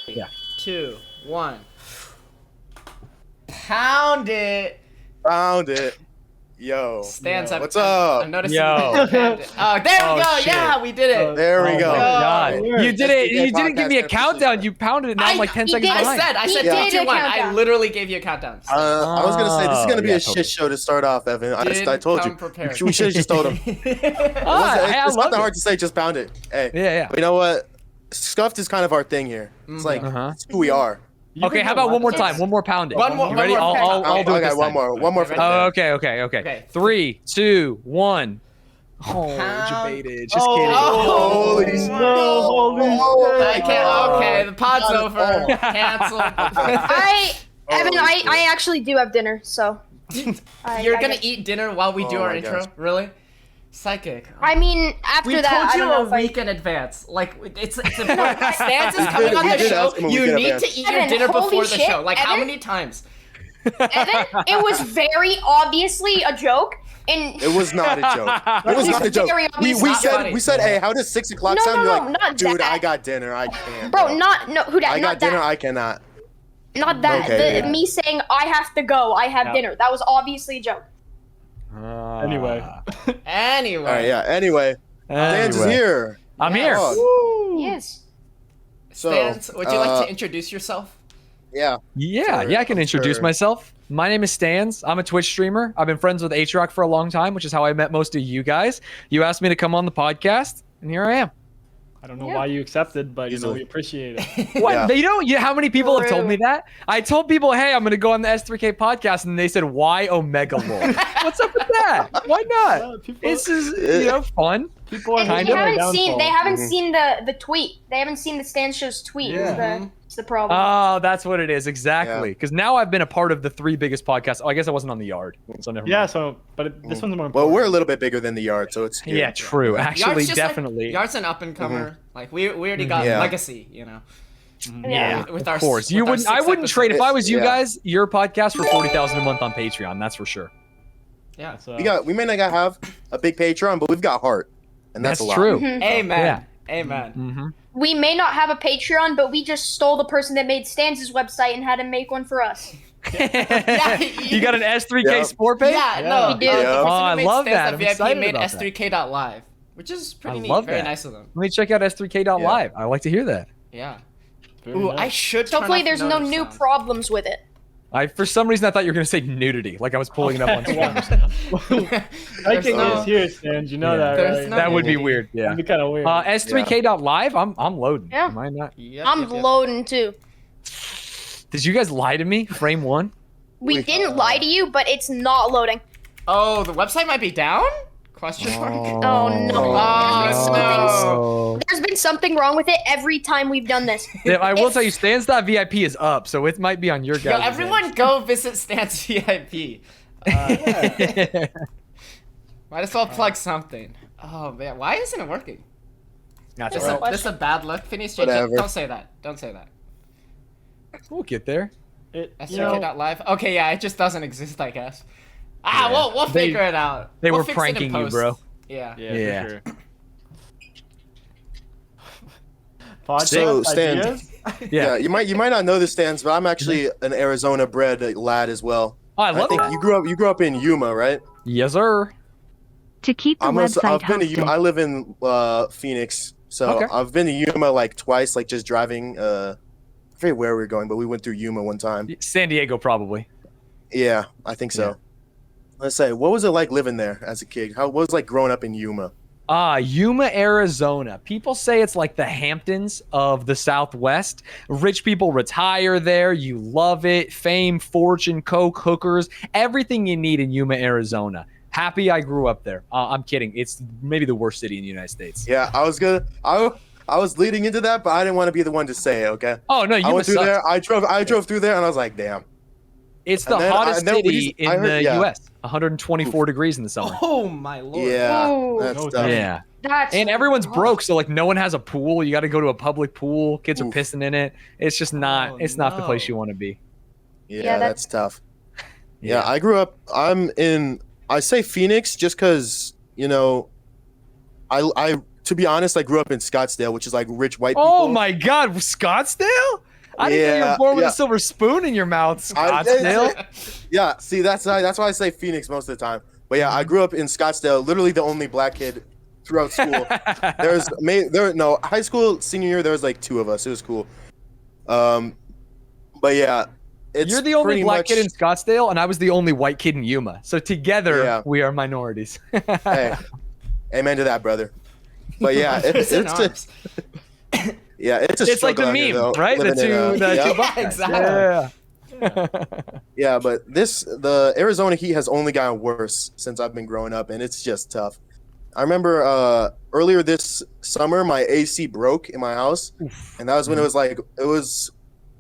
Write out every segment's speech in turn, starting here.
Yeah. 2, 1. Pound it. Found it. Yo. Stanz, What's up? I'm noticing. Yo. Oh, there we go. Shit. Yeah, we did it. There we Oh go. my God. Yo. You did it. You didn't give me a Podcast countdown. You pounded it. Now I'm like 10 seconds behind. I said He 3, did 2, a 1. I countdown. literally gave you a countdown. I was gonna say this is gonna be yeah, a shit show to start off, Evan. I told you. Prepared. We should have just told him. I It's love not that it. hard to say. Just pound it. Hey. Yeah. But you know what? Scuffed is kind of our thing here. It's like it's who we are. Okay, how about one more time? One more pounding. One more- You ready? one more I'll do it Okay, this one time. more. One more. Oh, okay. 3, 2, 1. Oh, Pound. debated. Just kidding. Holy I can't. Okay, the pod's over. Cancel. Evan, I actually do have dinner, so. You're gonna eat dinner while we do Oh our my intro? gosh. Really? Psychic. I mean, after We that, told I you don't know a if I. week in advance. Like, it's important. Stance is coming on We the did show. ask him a week You in need advance. to eat your Evan, dinner holy before the shit. show. Like, how Evan? many times? Evan, it was very obviously a joke, and It was not a joke. It was not a joke. Very We obvious. said, hey, how does 6 o'clock No, sound? no, You're no, like, not dude, that. I got dinner. I can't. bro, who that? I got Not dinner. that. I cannot. Not that. Okay, yeah. Me saying I have to go. I have dinner. That was obviously a joke. Anyway. Anyway. All right, yeah. Anyway, Dan's is here. I'm here. Oh, Yes. So, Stance, would you like to introduce yourself? yeah. Yeah, I can introduce Sure. myself. My name is Stanz. I'm a Twitch streamer. I've been friends with H-Rock for a long time, which is how I met most of you guys. You asked me to come on the podcast, and here I am. I don't know why you accepted, but Easily. we appreciate it. What? Yeah. You know how many people have told me True. that? I told people, hey, I'm going to go on the S3K podcast, and they said, why Omega Lord? What's up with that? Why not? Well, people, This is, fun. people are And Kind they of. haven't seen. They haven't Mhm. seen the tweet. They haven't seen the Stan Show's tweet. Yeah. It's the problem. Oh, that's what it is. Exactly. Because now I've been a part of the 3 biggest podcasts. Oh, I guess I wasn't on the yard. So never Yeah, mind. so, but this one's more Well, important. we're a little bit bigger than the yard, so it's good. Yeah, true. Actually, Yard's just definitely. Like, Yard's an up and comer. Like we already got Yeah. legacy, you know. Yeah, With of our- course. with our I 6 wouldn't trade if I was you Yeah. guys. Your podcast for 40,000 a month on Patreon. That's for sure. Yeah. So, We may not have a big Patreon, but we've got heart, and that's a lot. true. Amen. Amen. Mm-hmm. We may not have a Patreon, but we just stole the person that made Stan's website and had him make one for us. You got an S3K Yeah. sport page? Yeah, no. We do. the person Oh, who I made love Stance that. I'm VIP excited made about that. S3K.live, which is pretty I neat. love Very that. nice of them. Let me check out S3K.live. I like to hear that. Yeah. very Ooh, nice. I should. turn Hopefully, off there's no notice new sound. problems with it. For some reason I thought you were gonna say nudity, like I was pulling it up on screen. There's Psychic no- is here, Stan. You know Yeah. that, There's right? no- That would be nudity. weird. Yeah. That'd be kind of weird. S3K.live. I'm loading. Yeah. Am I not? Yep, I'm yep, yep. loading too. Did you guys lie to me? Frame 1. We didn't lie to you, but it's not loading. Oh, the website might be down? Question mark. Oh, no. Oh. There's been something wrong with it every time we've done this. Yeah, I will If- tell you, Stans.vip is up, so it might be on your Yo, guys' everyone go visit Stance VIP. Might as well plug something. Oh man, why isn't it working? That's This, all right. this is a bad look. Phineas, change it. Whatever. Don't say that. Don't say that. We'll get there. S3K.live. Okay, yeah, it just doesn't exist, I guess. Ah, Yeah. we'll They- figure it out. they We'll were fix it in pranking you, post. bro. Yeah. Yeah. For sure. Podcast So, Stan- ideas? Yeah, you might not know this, Stans, but I'm actually an Arizona-bred lad as well. Oh, I I love think that. you grew up in Yuma, right? Yes, sir. To keep the website I've been to Yuma. hosted. I live in Phoenix, so Okay. I've been to Yuma like twice, like just driving. I forget where we were going, but we went through Yuma one time. San Diego, probably. Yeah, I think so. Yeah. Let's say, what was it like living there as a kid? What was it like growing up in Yuma? Yuma, Arizona. People say it's like the Hamptons of the Southwest. Rich people retire there. You love it. Fame, fortune, coke, hookers, everything you need in Yuma, Arizona. Happy I grew up there. I'm kidding. It's maybe the worst city in the United States. Yeah, I was leading into that, but I didn't want to be the one to say it. Okay. Oh no, I Yuma went through sucks. there. I drove through there, and I was like, damn. It's the And then hottest then we city just- I in heard- the yeah. U.S. 124 degrees in the summer. Oh my lord. Yeah, Ooh. that's No tough. Yeah. That's And everyone's rough. broke, so like no one has a pool. You got to go to a public pool. Kids are Oof. pissing in it. It's just not. Oh, it's not the place no. you want to be. Yeah, Yeah, that's tough. Yeah, I grew up. I say Phoenix just because I to be honest, I grew up in Scottsdale, which is like rich white people. Oh my God, Scottsdale? I didn't know you were born with a silver spoon in your mouth, Scottsdale. Yeah, see, that's why I say Phoenix most of the time. But yeah, I grew up in Scottsdale, literally the only black kid throughout school. High school senior year there was like 2 of us. It was cool. But yeah, you're the only black kid in Scottsdale, and I was the only white kid in Yuma. So together, we are minorities. Hey, amen to that, brother. But yeah, it's just, yeah, it's like the meme, right? The two black guys. Exactly. Yeah, but the Arizona heat has only gotten worse since I've been growing up, and it's just tough. I remember earlier this summer, my AC broke in my house, and that was when it was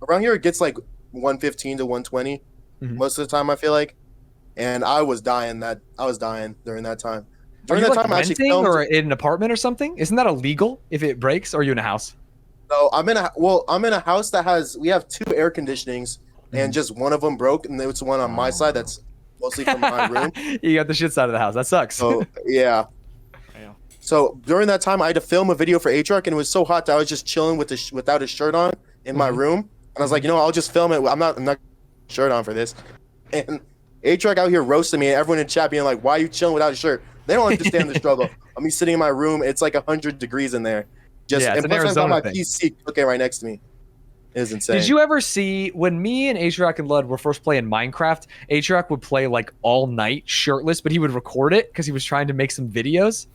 around here. It gets like 115 to 120 most of the time, I feel like, and I was dying during that time. During that time, I actually filmed, or in an apartment or something. Isn't that illegal if it breaks? Or are you in a house? No, I'm in a house that we have 2 air conditionings, and just one of them broke, and it's one on my side that's mostly from my room. You got the shit side of the house. That sucks. So yeah. So during that time, I had to film a video for H-Rock, and it was so hot that I was just chilling without a shirt on in my room, and I was like, I'll just film it. I'm not shirt on for this. And H-Rock out here roasting me, and everyone in chat being like, "Why are you chilling without a shirt?" They don't understand the struggle. I'm sitting in my room. It's like 100 degrees in there. And plus I've got my PC cooking right next to me. It is insane. Did you ever see when me and H-Rock and Lud were first playing Minecraft? H-Rock would play like all night shirtless, but he would record it because he was trying to make some videos.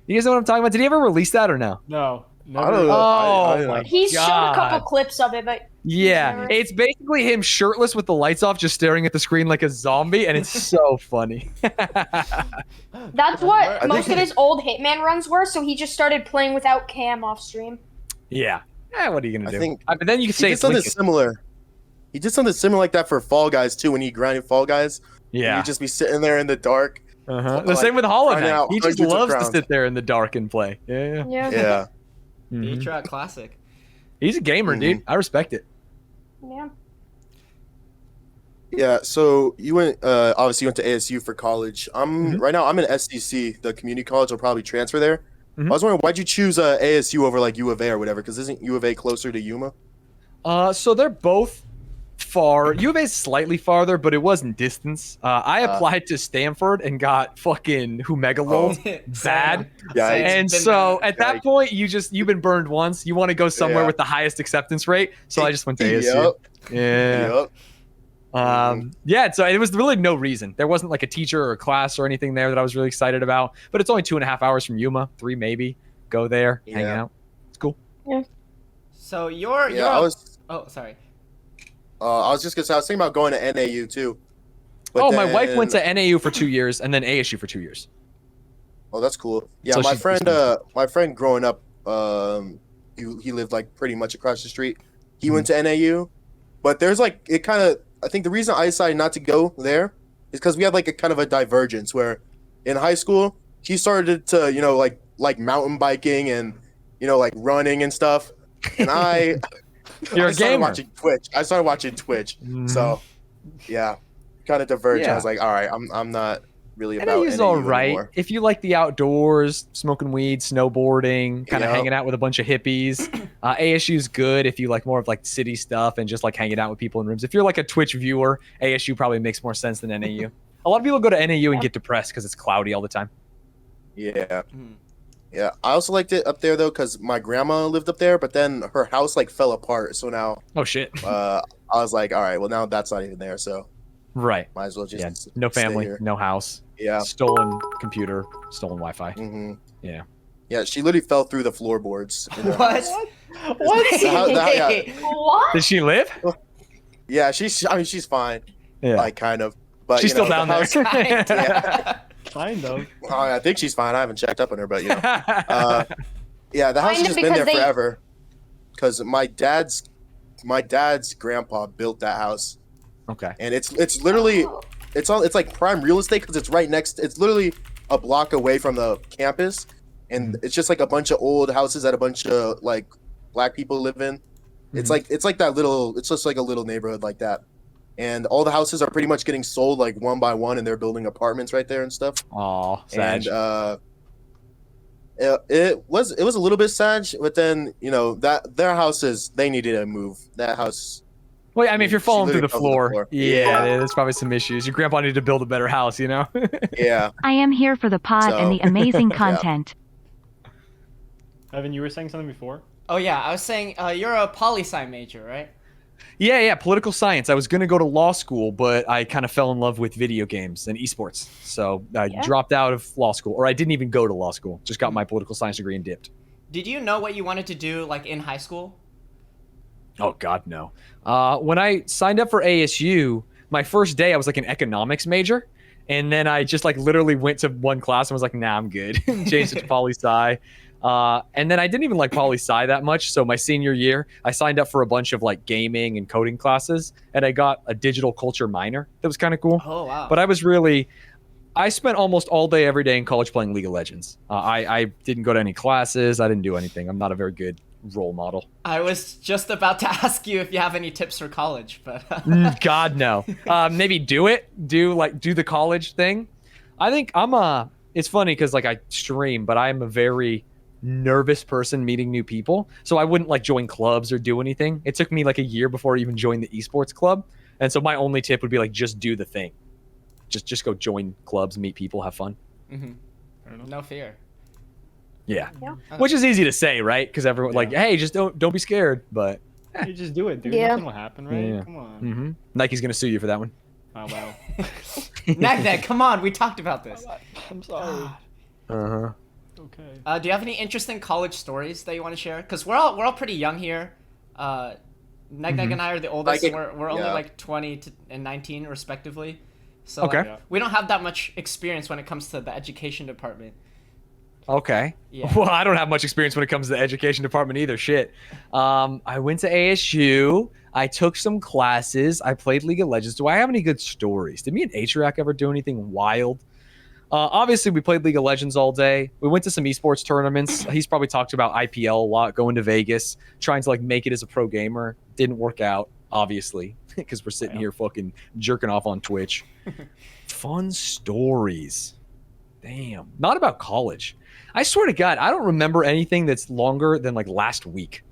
You guys know what I'm talking about? Did he ever release that or no? No. I don't know. Oh, He's showed a couple clips of it, but yeah, it's basically him shirtless with the lights off, just staring at the screen like a zombie, and it's so funny. That's what most of his old Hitman runs were. So he just started playing without cam off stream. Yeah. What are you gonna do? But then you can he say did it's something Lincoln. similar. He did something similar like that for Fall Guys too. When he grinded Fall Guys, yeah, he'd just be sitting there in the dark. The same with Hollow Knight. He just loves to crowns. sit there in the dark and play. Yeah. H-Rock classic. He's a gamer, dude. I respect it. Yeah. Yeah. So you went obviously you went to ASU for college. Right now I'm in SDC, the community college. I'll probably transfer there. I was wondering, why'd you choose ASU over like U of A or whatever? Because isn't U of A closer to Yuma? So they're both far. U of A is slightly farther, but it wasn't distance. I applied to Stanford and got fucking Humegalol bad. And so at that point, you've been burned once. You want to go somewhere with the highest acceptance rate. So I just went to ASU. Yeah. So it was really no reason. There wasn't like a teacher or a class or anything there that I was really excited about. But it's only 2.5 hours from Yuma, 3 maybe. Go there, hang out. It's cool. Yeah. So you're oh, sorry. I was just gonna say I was thinking about going to NAU too. But my wife went to NAU for 2 years and then ASU for 2 years. Oh, that's cool. Yeah, So my friend growing up, he lived like pretty much across the street. He went to NAU, but there's like I think the reason I decided not to go there is because we had like a kind of a divergence where in high school he started to like mountain biking and like running and stuff, and You're a gamer. I started watching Twitch. So yeah, kind of diverged. Yeah. I was like, all right, I'm not really about NAU's NAU all right anymore. if you like the outdoors, smoking weed, snowboarding, kind of hanging out with a bunch of hippies. ASU's good if you like more of like city stuff and just like hanging out with people in rooms. If you're like a Twitch viewer, ASU probably makes more sense than NAU. A lot of people go to NAU and get depressed because it's cloudy all the time. Yeah. Yeah, I also liked it up there though because my grandma lived up there, but then her house like fell apart. So now, oh shit, I was like, all right, well now that's not even there. So right, might as well just no family, stay here. no house, stolen computer, stolen Wi-Fi. Yeah, she literally fell through the floorboards. What? What? Did she live? Yeah, she's fine. Yeah, like kind of, but she's still down there. Kind of. I think she's fine. I haven't checked up on her, but yeah, the house has just been there forever. Because my dad's grandpa built that house. Okay. And it's literally it's like prime real estate because it's right next. It's literally a block away from the campus, and it's just like a bunch of old houses that a bunch of like black people live in. It's like that little. It's just like a little neighborhood like that. And all the houses are pretty much getting sold like one by one, and they're building apartments right there and stuff. Oh, sad. It was a little bit sad, but then that their houses they needed to move. That house. Well, I mean, if you're She falling through the literally fell floor, through the yeah, floor. there's probably some issues. Your grandpa needed to build a better house, Yeah. I am here for the pod and So- the amazing content. Evan, you were saying something before? Oh yeah, I was saying you're a poli-sci major, right? Yeah, political science. I was going to go to law school, but I kind of fell in love with video games and esports. So I Yeah. dropped out of law school, or I didn't even go to law school. Just got my political science degree and dipped. Did you know what you wanted to do like in high school? Oh, God, no. When I signed up for ASU, my first day, I was like an economics major. And then I just like literally went to one class and was like, nah, I'm good. Changed it to poli-sci. And then I didn't even like poli-sci that much. So my senior year, I signed up for a bunch of like gaming and coding classes. And I got a digital culture minor. That was kind of cool. Oh wow. But I spent almost all day every day in college playing League of Legends. I didn't go to any classes. I didn't do anything. I'm not a very good role model. I was just about to ask you if you have any tips for college, but God, no. Maybe do the college thing. I think it's funny because like I stream, but I'm a very nervous person meeting new people. So I wouldn't like join clubs or do anything. It took me like a year before I even joined the esports club. And so my only tip would be like, just do the thing. Just go join clubs, meet people, have fun. no fear. Yeah. Yeah. Which is easy to say, right? Because everyone like, hey, just don't be scared. But You just do it, dude. Yeah. Nothing will happen, right? Yeah. Come on. Nike's gonna sue you for that one. Oh, wow. Nagdag, come on, we talked about this. I'm sorry. Uh-huh. Okay. Do you have any interesting college stories that you want to share? Because we're all pretty young here. Nagdag and I are the oldest. Like, we're only yeah. like 20 and 19 respectively. So Okay. like, we don't have that much experience when it comes to the education department. Okay. Yeah. Well, I don't have much experience when it comes to the education department either. Shit. I went to ASU. I took some classes. I played League of Legends. Do I have any good stories? Did me and Atriac ever do anything wild? Obviously, we played League of Legends all day. We went to some esports tournaments. He's probably talked about IPL a lot, going to Vegas, trying to like make it as a pro gamer. Didn't work out, obviously, because we're sitting here fucking jerking off on Twitch. Fun stories. Damn. Not about college. I swear to God, I don't remember anything that's longer than like last week.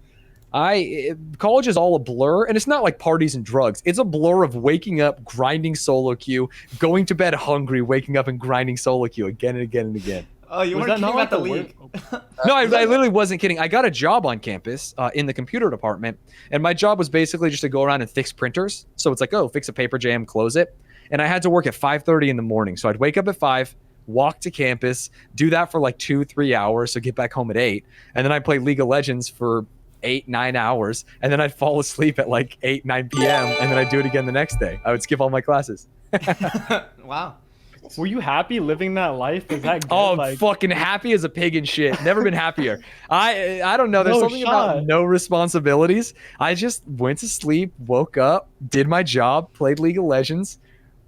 College is all a blur, and it's not like parties and drugs. It's a blur of waking up, grinding solo queue, going to bed hungry, waking up and grinding solo queue again and again and again. Oh, you Was weren't that kidding not about the like league. No, I literally wasn't kidding. I got a job on campus in the computer department, and my job was basically just to go around and fix printers. So it's like, oh, fix a paper jam, close it. And I had to work at 5:30 in the morning. So I'd wake up at 5, walk to campus, do that for like 2-3 hours, so get back home at 8. And then I'd play League of Legends for 8-9 hours, and then I'd fall asleep at like 8-9 p.m. and then I'd do it again the next day. I would skip all my classes. Wow. Were you happy living that life? Is that good? Oh, like, fucking happy as a pig and shit. Never been happier. I don't know. There's No something shot. about no responsibilities. I just went to sleep, woke up, did my job, played League of Legends.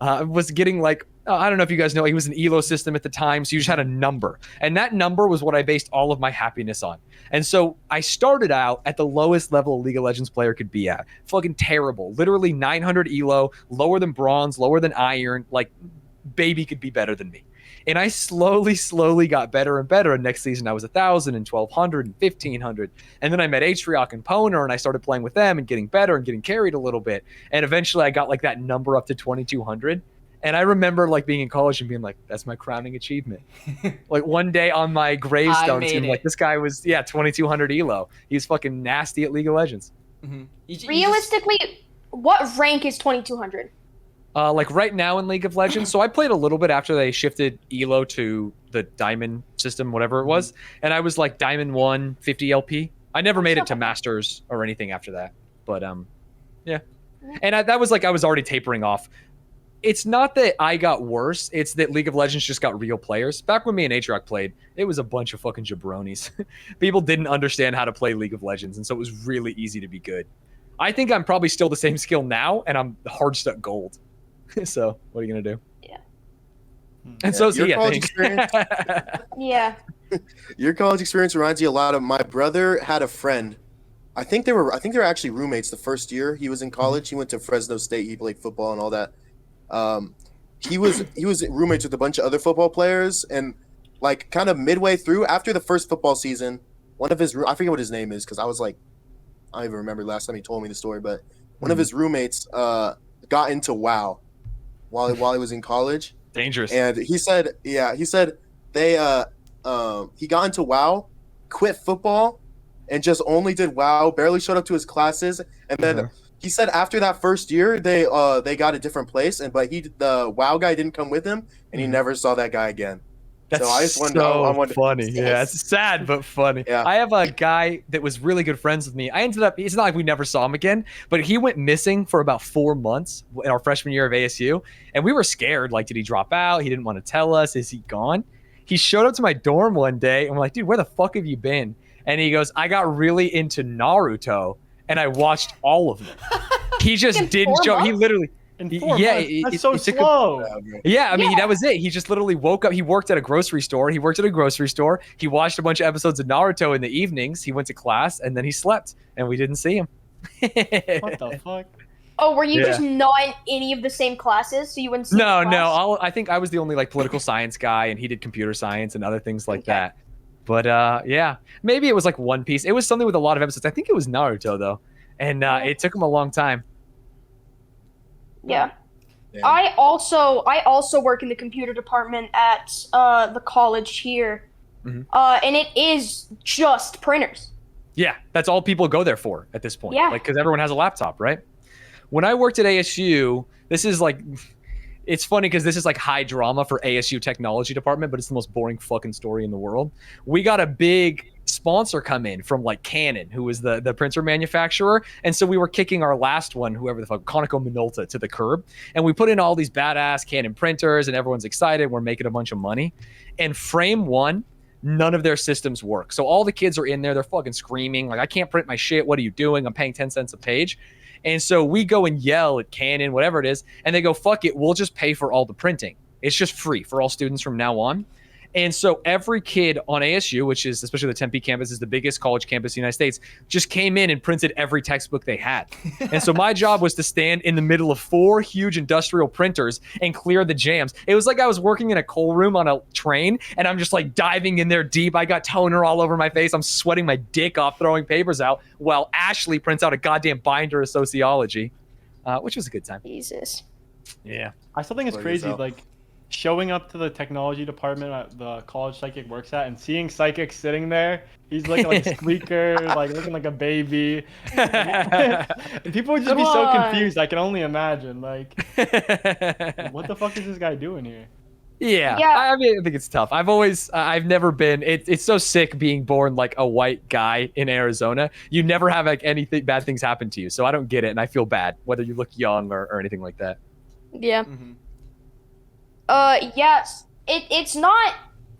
Was getting like, I don't know if you guys know, he was an ELO system at the time, so you just had a number. And that number was what I based all of my happiness on. And so I started out at the lowest level a League of Legends player could be at. Fucking terrible. Literally 900 ELO, lower than bronze, lower than iron. Like, baby could be better than me. And I slowly got better and better. And next season I was 1,000 and 1,200 and 1,500. And then I met Atriac and Poner, and I started playing with them and getting better and getting carried a little bit. And eventually I got like that number up to 2,200. And I remember like being in college and being like, that's my crowning achievement. Like one day on my gravestone, made it's like, it. this guy was, 2,200 ELO. He's fucking nasty at League of Legends. Realistically, what rank is 2200? Like right now in League of Legends, so I played a little bit after they shifted ELO to the Diamond system, whatever it was, and I was like Diamond 1, 50 LP. I never made it to Masters or anything after that, but yeah. And that was like I was already tapering off. It's not that I got worse, it's that League of Legends just got real players. Back when me and Atriac played, it was a bunch of fucking jabronis. People didn't understand how to play League of Legends, and so it was really easy to be good. I think I'm probably still the same skill now, and I'm hard stuck gold. So what are you gonna do? Yeah. And so is Your he, I college think. experience, Yeah. your college experience reminds you a lot of my brother had a friend. I think they were actually roommates the first year he was in college. He went to Fresno State. He played football and all that. He was roommates with a bunch of other football players, and like kind of midway through after the first football season, one of his I forget what his name is because I was like, I don't even remember last time he told me the story, but one of his roommates got into WoW while he was in college. Dangerous. And he said they he got into WoW, quit football, and just only did WoW, barely showed up to his classes, and then he said after that first year they got a different place, but the WoW guy didn't come with him, and he never saw that guy again. That's so I just so funny. Yeah, it's sad but funny. Yeah. I have a guy that was really good friends with me. It's not like we never saw him again, but he went missing for about 4 months in our freshman year of ASU, and we were scared. Like, did he drop out? He didn't want to tell us. Is he gone? He showed up to my dorm one day, and we're like, dude, where the fuck have you been? And he goes, I got really into Naruto, and I watched all of them. He just didn't show up. He literally... In 4 months? That's so slow. Yeah, I mean, that was it. He just literally woke up. He worked at a grocery store. He watched a bunch of episodes of Naruto in the evenings. He went to class, and then he slept, and we didn't see him. What the fuck? Oh, were you just not in any of the same classes, so you wouldn't see No. the class? I think I was the only like political science guy, and he did computer science and other things like that. But yeah, maybe it was like One Piece. It was something with a lot of episodes. I think it was Naruto though, and it took him a long time. Yeah. I also work in the computer department at the college here, and it is just printers. Yeah, that's all people go there for at this point. Yeah. Like, because everyone has a laptop, right? When I worked at ASU, this is like, it's funny because this is like high drama for ASU technology department, but it's the most boring fucking story in the world. We got a big sponsor come in from like Canon, who was the printer manufacturer, and so we were kicking our last one, whoever the fuck, Conoco Minolta, to the curb, and we put in all these badass Canon printers, and everyone's excited, we're making a bunch of money, and frame one, none of their systems work. So all the kids are in there, they're fucking screaming like, I can't print my shit, what are you doing? I'm paying 10 cents a page. And so we go and yell at Canon, whatever it is, and they go, fuck it, we'll just pay for all the printing. It's just free for all students from now on. And so every kid on ASU, which is, especially the Tempe campus, is the biggest college campus in the United States, just came in and printed every textbook they had. And so my job was to stand in the middle of 4 huge industrial printers and clear the jams. It was like I was working in a coal room on a train, and I'm just like diving in there deep. I got toner all over my face. I'm sweating my dick off throwing papers out while Ashley prints out a goddamn binder of sociology, which was a good time. Jesus. Yeah. I still think it's crazy, like, showing up to the technology department at the college Psychic works at and seeing Psychic sitting there. He's looking like a squeaker, like looking like a baby. And people would just be so confused. I can only imagine. Like, what the fuck is this guy doing here? Yeah. I mean, I think it's tough. I've never been, it's so sick being born like a white guy in Arizona. You never have like anything, bad things happen to you. So I don't get it. And I feel bad, whether you look young or anything like that. Yeah. Yes. It's not,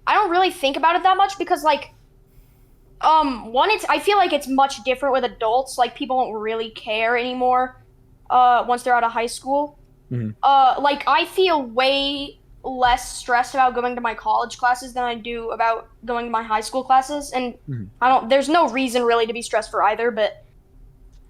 I don't really think about it that much because like, I feel like it's much different with adults. Like people don't really care anymore, once they're out of high school. Like I feel way less stressed about going to my college classes than I do about going to my high school classes. And there's no reason really to be stressed for either, but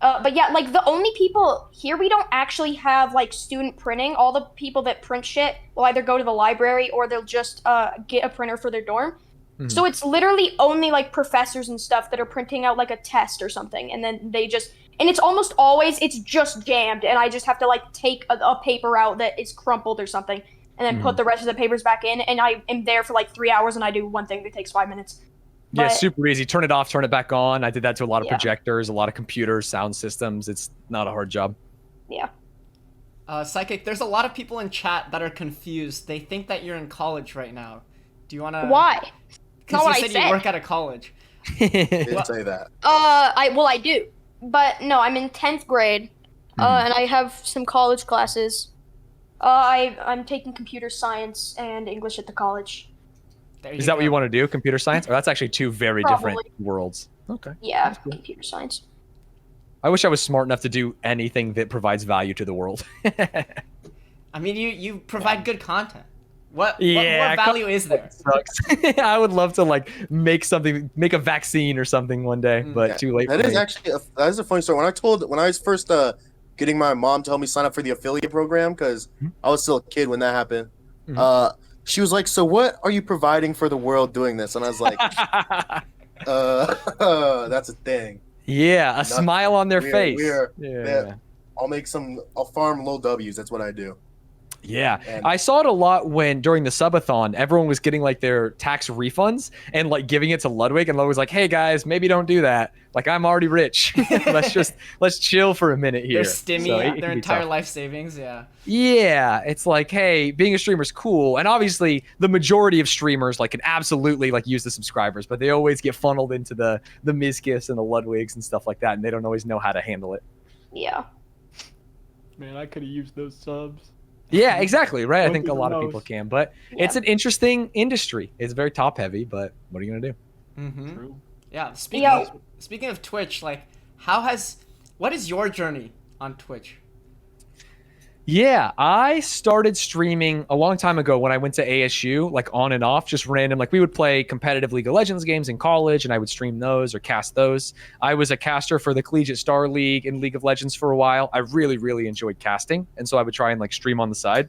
yeah, like the only people here, we don't actually have like student printing. All the people that print shit will either go to the library or they'll just get a printer for their dorm. So it's literally only like professors and stuff that are printing out like a test or something. And then and it's almost always, it's just jammed. And I just have to like take a paper out that is crumpled or something and then put the rest of the papers back in. And I am there for like 3 hours and I do one thing that takes 5 minutes. Yeah, super easy. Turn it off, turn it back on. I did that to a lot of projectors, a lot of computers, sound systems. It's not a hard job. Yeah. Psychic, there's a lot of people in chat that are confused. They think that you're in college right now. Do you want to... Why? Because you said you work at a college. Didn't say that. I do. But no, I'm in 10th grade, and I have some college classes. I'm taking computer science and English at the college. Is that what you want to do? Computer science? Or that's actually 2 very different worlds. Okay. Yeah, computer science. I wish I was smart enough to do anything that provides value to the world. I mean, you provide good content. What more value is there? Sucks. I would love to like make a vaccine or something one day, but too late. That is actually that is a funny story. When I was first getting my mom to help me sign up for the affiliate program because I was still a kid when that happened. she was like, "So what are you providing for the world doing this?" And I was like, "That's a thing." Yeah, a Nothing. smile on their face. Yeah. I'll farm low W's. That's what I do. Yeah, And I saw it a lot when during the subathon, everyone was getting like their tax refunds and like giving it to Ludwig, and Ludwig was like, "Hey guys, maybe don't do that. Like I'm already rich. let's chill for a minute here." Their stimmy, So it their can be entire tough. life savings. Yeah. Yeah, it's like, hey, being a streamer is cool, and obviously the majority of streamers like can absolutely like use the subscribers, but they always get funneled into the Mizkifs and the Ludwigs and stuff like that, and they don't always know how to handle it. Yeah. Man, I could have used those subs. Yeah, exactly, right? I Don't think do a the lot of most. people can, but it's an interesting industry. It's very top heavy, but what are you gonna do? Mm-hmm. True. Yeah. Yo. Speaking of Twitch, like, what is your journey on Twitch? Yeah, I started streaming a long time ago when I went to ASU, like on and off, just random. Like we would play competitive League of Legends games in college, and I would stream those or cast those. I was a caster for the Collegiate Star League in League of Legends for a while. I really, really enjoyed casting, and so I would try and like stream on the side.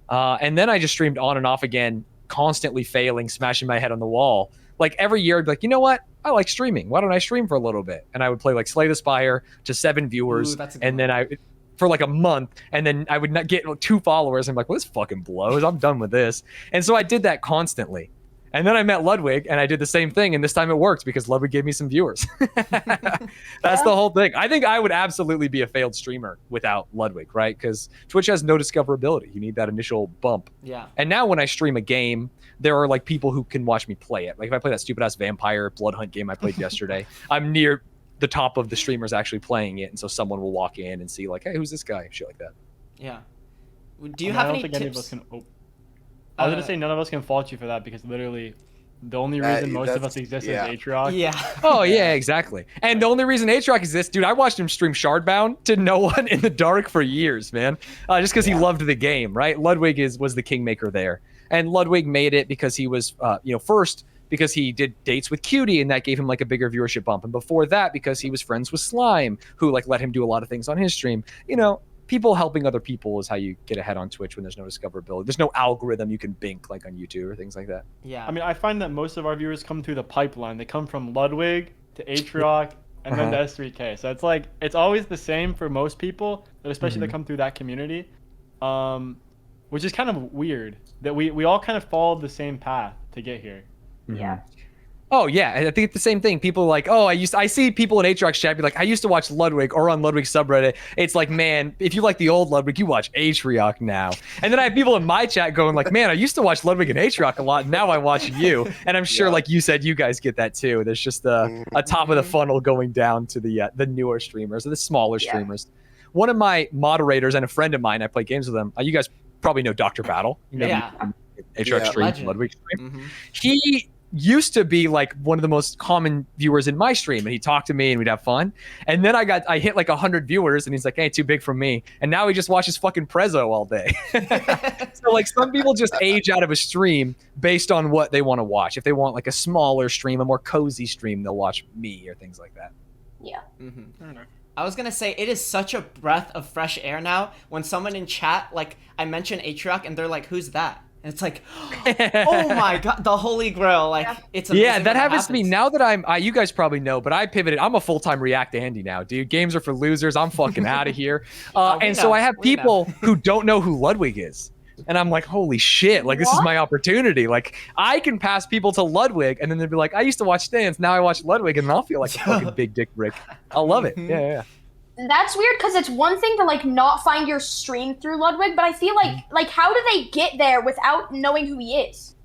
And then I just streamed on and off again, constantly failing, smashing my head on the wall. Like every year, I'd be like, you know what? I like streaming. Why don't I stream for a little bit? And I would play like Slay the Spire to 7 viewers, Ooh, that's a good and then for like a month, and then I would not get 2 followers. I'm like, well, this fucking blows. I'm done with this. And so I did that constantly. And then I met Ludwig, and I did the same thing, and this time it worked because Ludwig gave me some viewers. That's the whole thing. I think I would absolutely be a failed streamer without Ludwig, right? Because Twitch has no discoverability. You need that initial bump. Yeah. And now when I stream a game, there are like people who can watch me play it. Like if I play that stupid ass vampire blood hunt game I played yesterday, I'm near the top of the streamers actually playing it, and so someone will walk in and see like, hey, who's this guy? Shit like that. Yeah. Do you I have don't any think any of us tips? can. I was gonna say none of us can fault you for that because literally, the only reason most of us exist is Aatrox. Yeah. Oh yeah, exactly. And the only reason Aatrox exists, dude, I watched him stream Shardbound to no one in the dark for years, man. Just because he loved the game, right? Ludwig was the kingmaker there, and Ludwig made it because he was, first because he did dates with Cutie, and that gave him like a bigger viewership bump. And before that, because he was friends with Slime, who like let him do a lot of things on his stream. You know, people helping other people is how you get ahead on Twitch when there's no discoverability. There's no algorithm you can bink like on YouTube or things like that. Yeah. I mean, I find that most of our viewers come through the pipeline. They come from Ludwig to Aatrox and then to S3K. So it's like it's always the same for most people, but especially they come through that community, which is kind of weird that we all kind of followed the same path to get here. Yeah. Oh yeah, I think it's the same thing. People are like, oh, I see people in Aatrox chat be like, I used to watch Ludwig, or on Ludwig's subreddit. It's like, man, if you like the old Ludwig, you watch Aatrox now. And then I have people in my chat going like, man, I used to watch Ludwig and Aatrox a lot. Now I watch you. And I'm sure, like you said, you guys get that too. There's just a top of the funnel going down to the newer streamers, or the smaller streamers. One of my moderators and a friend of mine, I play games with them. You guys probably know Dr. Battle. Aatrox stream, Legend. Ludwig stream. He used to be like one of the most common viewers in my stream, and he'd talk to me and we'd have fun. And then I hit like 100 viewers, and he's like, hey, too big for me. And now he just watches fucking Prezzo all day. So like some people just age out of a stream based on what they want to watch. If they want like a smaller stream, a more cozy stream, they'll watch me or things like that. Yeah. I was gonna say it is such a breath of fresh air now when someone in chat, like I mention Aatrox, and they're like, "Who's that?" And it's like, oh my god, the holy grail! Like it's amazing yeah, that when happens to me now that you guys probably know, but I pivoted. I'm a full-time React Andy now, dude. Games are for losers. I'm fucking out of here. And so I have people who don't know who Ludwig is. And I'm like, holy shit, like this is my opportunity. Like I can pass people to Ludwig, and then they'd be like, I used to watch Stanz, now I watch Ludwig, and I'll feel like a fucking big dick brick. I love it. Yeah. That's weird because it's one thing to like not find your stream through Ludwig, but I feel like how do they get there without knowing who he is?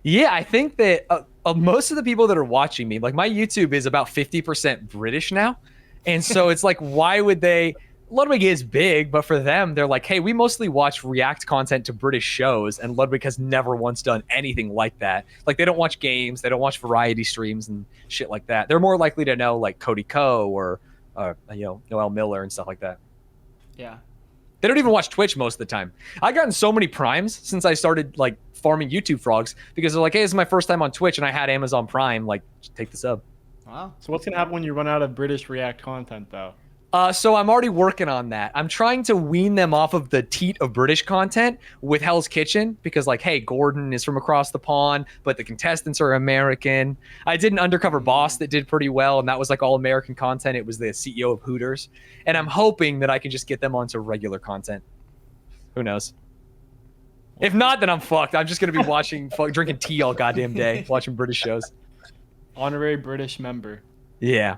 Yeah, I think that most of the people that are watching me, like my YouTube is about 50% British now. And so it's like, why would they? Ludwig is big, but for them, they're like, hey, we mostly watch React content to British shows, and Ludwig has never once done anything like that. Like, they don't watch games, they don't watch variety streams and shit like that. They're more likely to know, like, Cody Ko or, Noel Miller and stuff like that. Yeah. They don't even watch Twitch most of the time. I've gotten so many primes since I started, like, farming YouTube frogs, because they're like, hey, this is my first time on Twitch, and I had Amazon Prime, like, take the sub. Wow. So what's gonna happen when you run out of British React content, though? So I'm already working on that. I'm trying to wean them off of the teat of British content with Hell's Kitchen because, like, hey, Gordon is from across the pond, but the contestants are American. I did an undercover boss that did pretty well, and that was like all American content. It was the CEO of Hooters, and I'm hoping that I can just get them onto regular content. Who knows? If not, then I'm fucked. I'm just gonna be watching, drinking tea all goddamn day, watching British shows. Honorary British member. Yeah.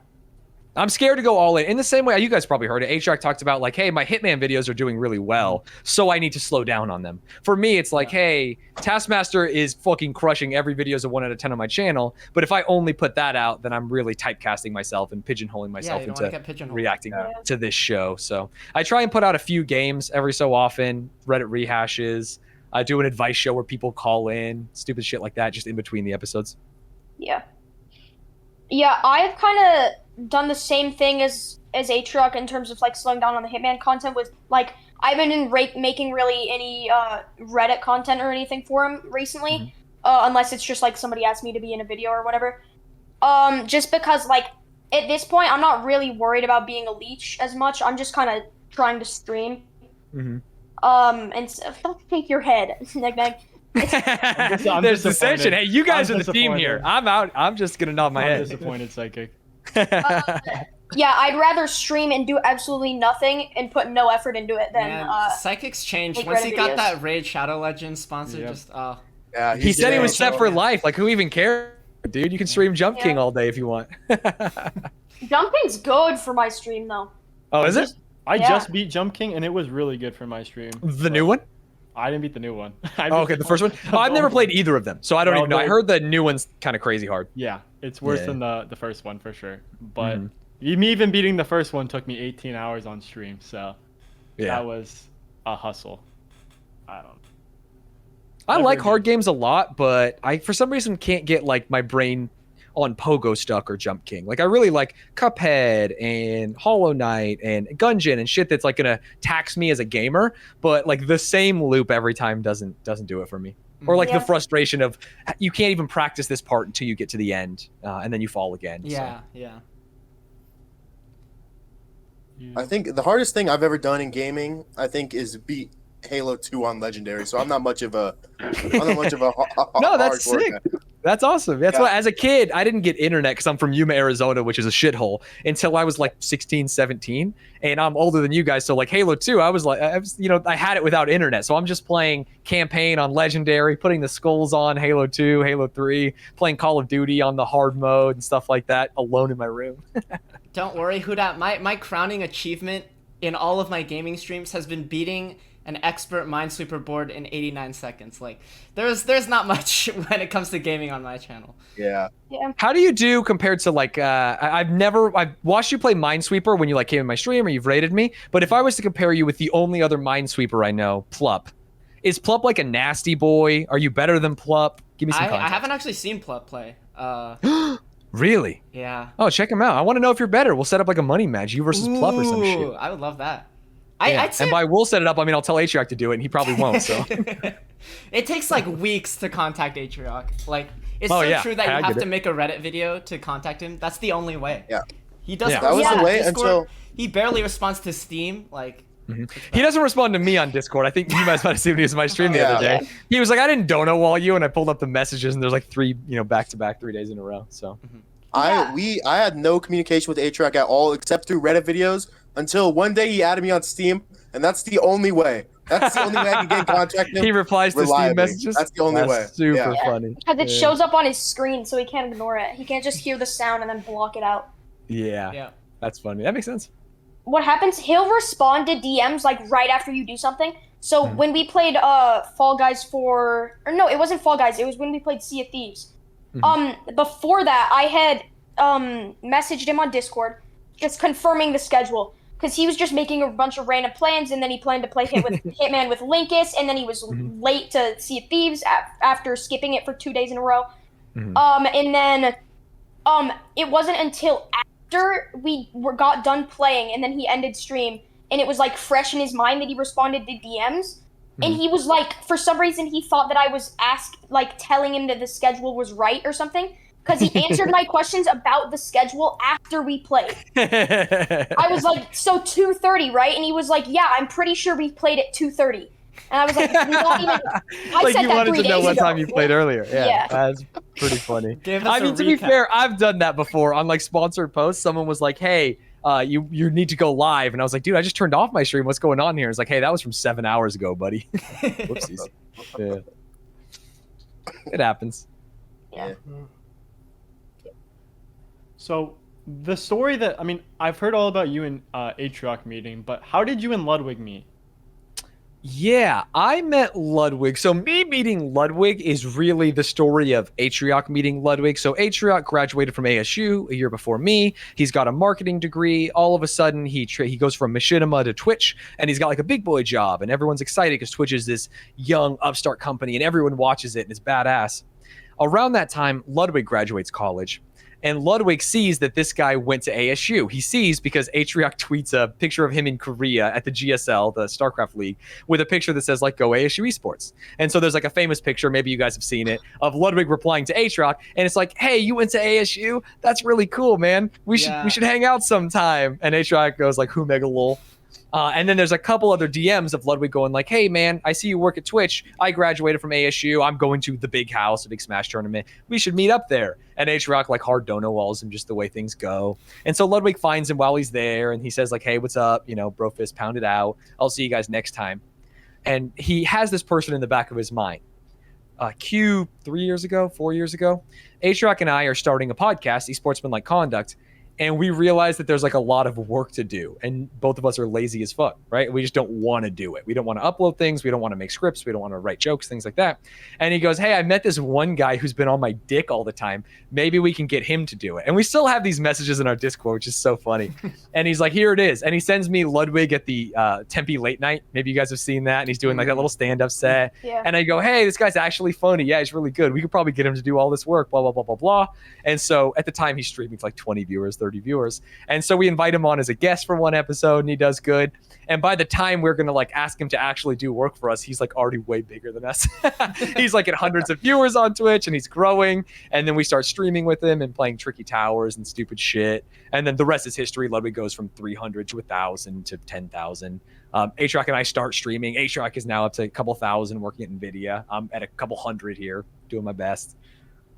I'm scared to go all in the same way you guys probably heard it. H-Rock talked about like, hey, my Hitman videos are doing really well, so I need to slow down on them. For me, it's like, hey, Taskmaster is fucking crushing every video as a 1 out of 10 on my channel, but if I only put that out, then I'm really typecasting myself and pigeonholing myself into reacting to this show. So I try and put out a few games every so often, Reddit rehashes. I do an advice show where people call in, stupid shit like that, just in between the episodes. Yeah. Yeah, I've kind of done the same thing as A-Truck in terms of like slowing down on the Hitman content with like I haven't been making really any Reddit content or anything for him recently, unless it's just like somebody asked me to be in a video or whatever. Just because like at this point I'm not really worried about being a leech as much. I'm just kind of trying to stream. And so, don't take your head, Neg. There's dissension. Hey, you guys are the team here. I'm out. I'm just gonna nod my head. Disappointed, Psychic. Yeah, I'd rather stream and do absolutely nothing and put no effort into it than Psychic's changed once he got that Raid Shadow Legends sponsor. Just yeah, he said he was set for life. Like, who even cares, dude? You can stream Jump King all day if you want. Jump King's good for my stream though. Oh, is it? I just beat Jump King and it was really good for my stream. The new one? I didn't beat the new one. Okay, the first one? Oh, I've never played either of them, so I don't even know. I heard the new one's kind of crazy hard. Yeah, it's worse than the first one for sure. But me even beating the first one took me 18 hours on stream, so that was a hustle. I like hard games a lot, but I for some reason can't get like my brain on Pogo Stuck or Jump King. Like I really like Cuphead and Hollow Knight and Gungeon and shit that's like gonna tax me as a gamer, but like the same loop every time doesn't do it for me. Or like the frustration of you can't even practice this part until you get to the end, and then you fall again. Yeah. I think the hardest thing I've ever done in gaming, I think, is beat Halo 2 on Legendary. So I'm not much of a no, that's sick. That's awesome. That's why as a kid, I didn't get internet because I'm from Yuma, Arizona, which is a shithole, until I was like 16, 17. And I'm older than you guys. So like Halo 2, I had it without internet. So I'm just playing campaign on Legendary, putting the skulls on Halo 2, Halo 3, playing Call of Duty on the hard mode and stuff like that alone in my room. Don't worry, Huda. My crowning achievement in all of my gaming streams has been beating an expert Minesweeper board in 89 seconds. Like, there's not much when it comes to gaming on my channel. Yeah. How do you do compared to like I've watched you play Minesweeper when you like came in my stream or you've rated me, but if I was to compare you with the only other Minesweeper I know, Plup, is Plup like a nasty boy? Are you better than Plup? Give me some context. I haven't actually seen Plup play. Really? Yeah. Oh, check him out. I want to know if you're better. We'll set up like a money match, you versus Plup or some shit. I would love that. I'd say... And by we'll set it up, I mean I'll tell Atriarch to do it, and he probably won't. So it takes like weeks to contact Atriarch. Like it's true that you have to make a Reddit video to contact him. That's the only way. Yeah. He doesn't. That was the way until he barely responds to Steam. Like he doesn't respond to me on Discord. I think you guys might have seen when he was in my stream the other day. He was like, I didn't dono wall you, and I pulled up the messages, and there's like 3, back to back 3 days in a row. So. I had no communication with Atriarch at all except through Reddit videos until one day he added me on Steam, and that's the only way. That's the only way I can get in contact with him. He replies to Steam messages? That's the only way. Super funny. Because it shows up on his screen, so he can't ignore it. He can't just hear the sound and then block it out. Yeah. That's funny. That makes sense. What happens, he'll respond to DMs like right after you do something. So when we played Fall Guys it wasn't Fall Guys, it was when we played Sea of Thieves. Before that, I had messaged him on Discord, just confirming the schedule, because he was just making a bunch of random plans, and then he planned to play Hitman with Linkus, and then he was late to Sea of Thieves after skipping it for 2 days in a row. And then it wasn't until after we got done playing, and then he ended stream, and it was like fresh in his mind that he responded to DMs. And he was like, for some reason, he thought that I was telling him that the schedule was right or something. because he answered my questions about the schedule after we played. I was like, so 2:30, right? And he was like, yeah, I'm pretty sure we played at 2:30. And I was like, not even. I Like said you that wanted 3 to know days what ago. time you played earlier. Yeah. That's pretty funny. Give us I a mean, to be recap. fair, I've done that before on like sponsored posts. Someone was like, "Hey, you need to go live," and I was like, "Dude, I just turned off my stream. What's going on here?" It's like, "Hey, that was from 7 hours ago, buddy." Whoopsies. Yeah, it happens. Yeah. So the story that I've heard all about you and Atrioc meeting, but how did you and Ludwig meet? Yeah, I met Ludwig. So me meeting Ludwig is really the story of Atrioc meeting Ludwig. So Atrioc graduated from ASU a year before me. He's got a marketing degree. All of a sudden, he goes from machinima to Twitch, and he's got like a big boy job. And everyone's excited because Twitch is this young upstart company, and everyone watches it, and it's badass. Around that time, Ludwig graduates college. And Ludwig sees that this guy went to ASU. He sees because Atrioc tweets a picture of him in Korea at the GSL, the StarCraft League, with a picture that says, like, go ASU esports. And so there's like a famous picture, maybe you guys have seen it, of Ludwig replying to Atrioc. And it's like, hey, you went to ASU? That's really cool, man. We should hang out sometime. And Atrioc goes like, who mega lol. And then there's a couple other DMs of Ludwig going like, hey, man, I see you work at Twitch. I graduated from ASU. I'm going to the big house, a big Smash tournament. We should meet up there. And Atrioc like hard dono walls him, just the way things go. And so Ludwig finds him while he's there. And he says like, hey, what's up? You know, bro fist, pound it out. I'll see you guys next time. And he has this person in the back of his mind. 4 years ago, Atrioc and I are starting a podcast, Esportsmanlike Conduct. And we realize that there's like a lot of work to do, and both of us are lazy as fuck, right? We just don't want to do it. We don't want to upload things. We don't want to make scripts. We don't want to write jokes, things like that. And he goes, hey, I met this one guy who's been on my dick all the time. Maybe we can get him to do it. And we still have these messages in our Discord, which is so funny. And he's like, here it is. And he sends me Ludwig at the Tempe late night. Maybe you guys have seen that. And he's doing like that little stand-up set. Yeah. And I go, hey, this guy's actually funny. Yeah, he's really good. We could probably get him to do all this work, blah, blah, blah, blah, blah. And so at the time he's streaming for like 20 viewers, 30 viewers. And so we invite him on as a guest for one episode, and he does good. And by the time we're going to like ask him to actually do work for us, he's like already way bigger than us. He's like at hundreds of viewers on Twitch, and he's growing. And then we start streaming with him and playing Tricky Towers and stupid shit. And then the rest is history. Ludwig goes from 300 to 1,000 to 10,000. Atrioc and I start streaming. Atrioc is now up to a couple thousand working at NVIDIA. I'm at a couple hundred here, doing my best.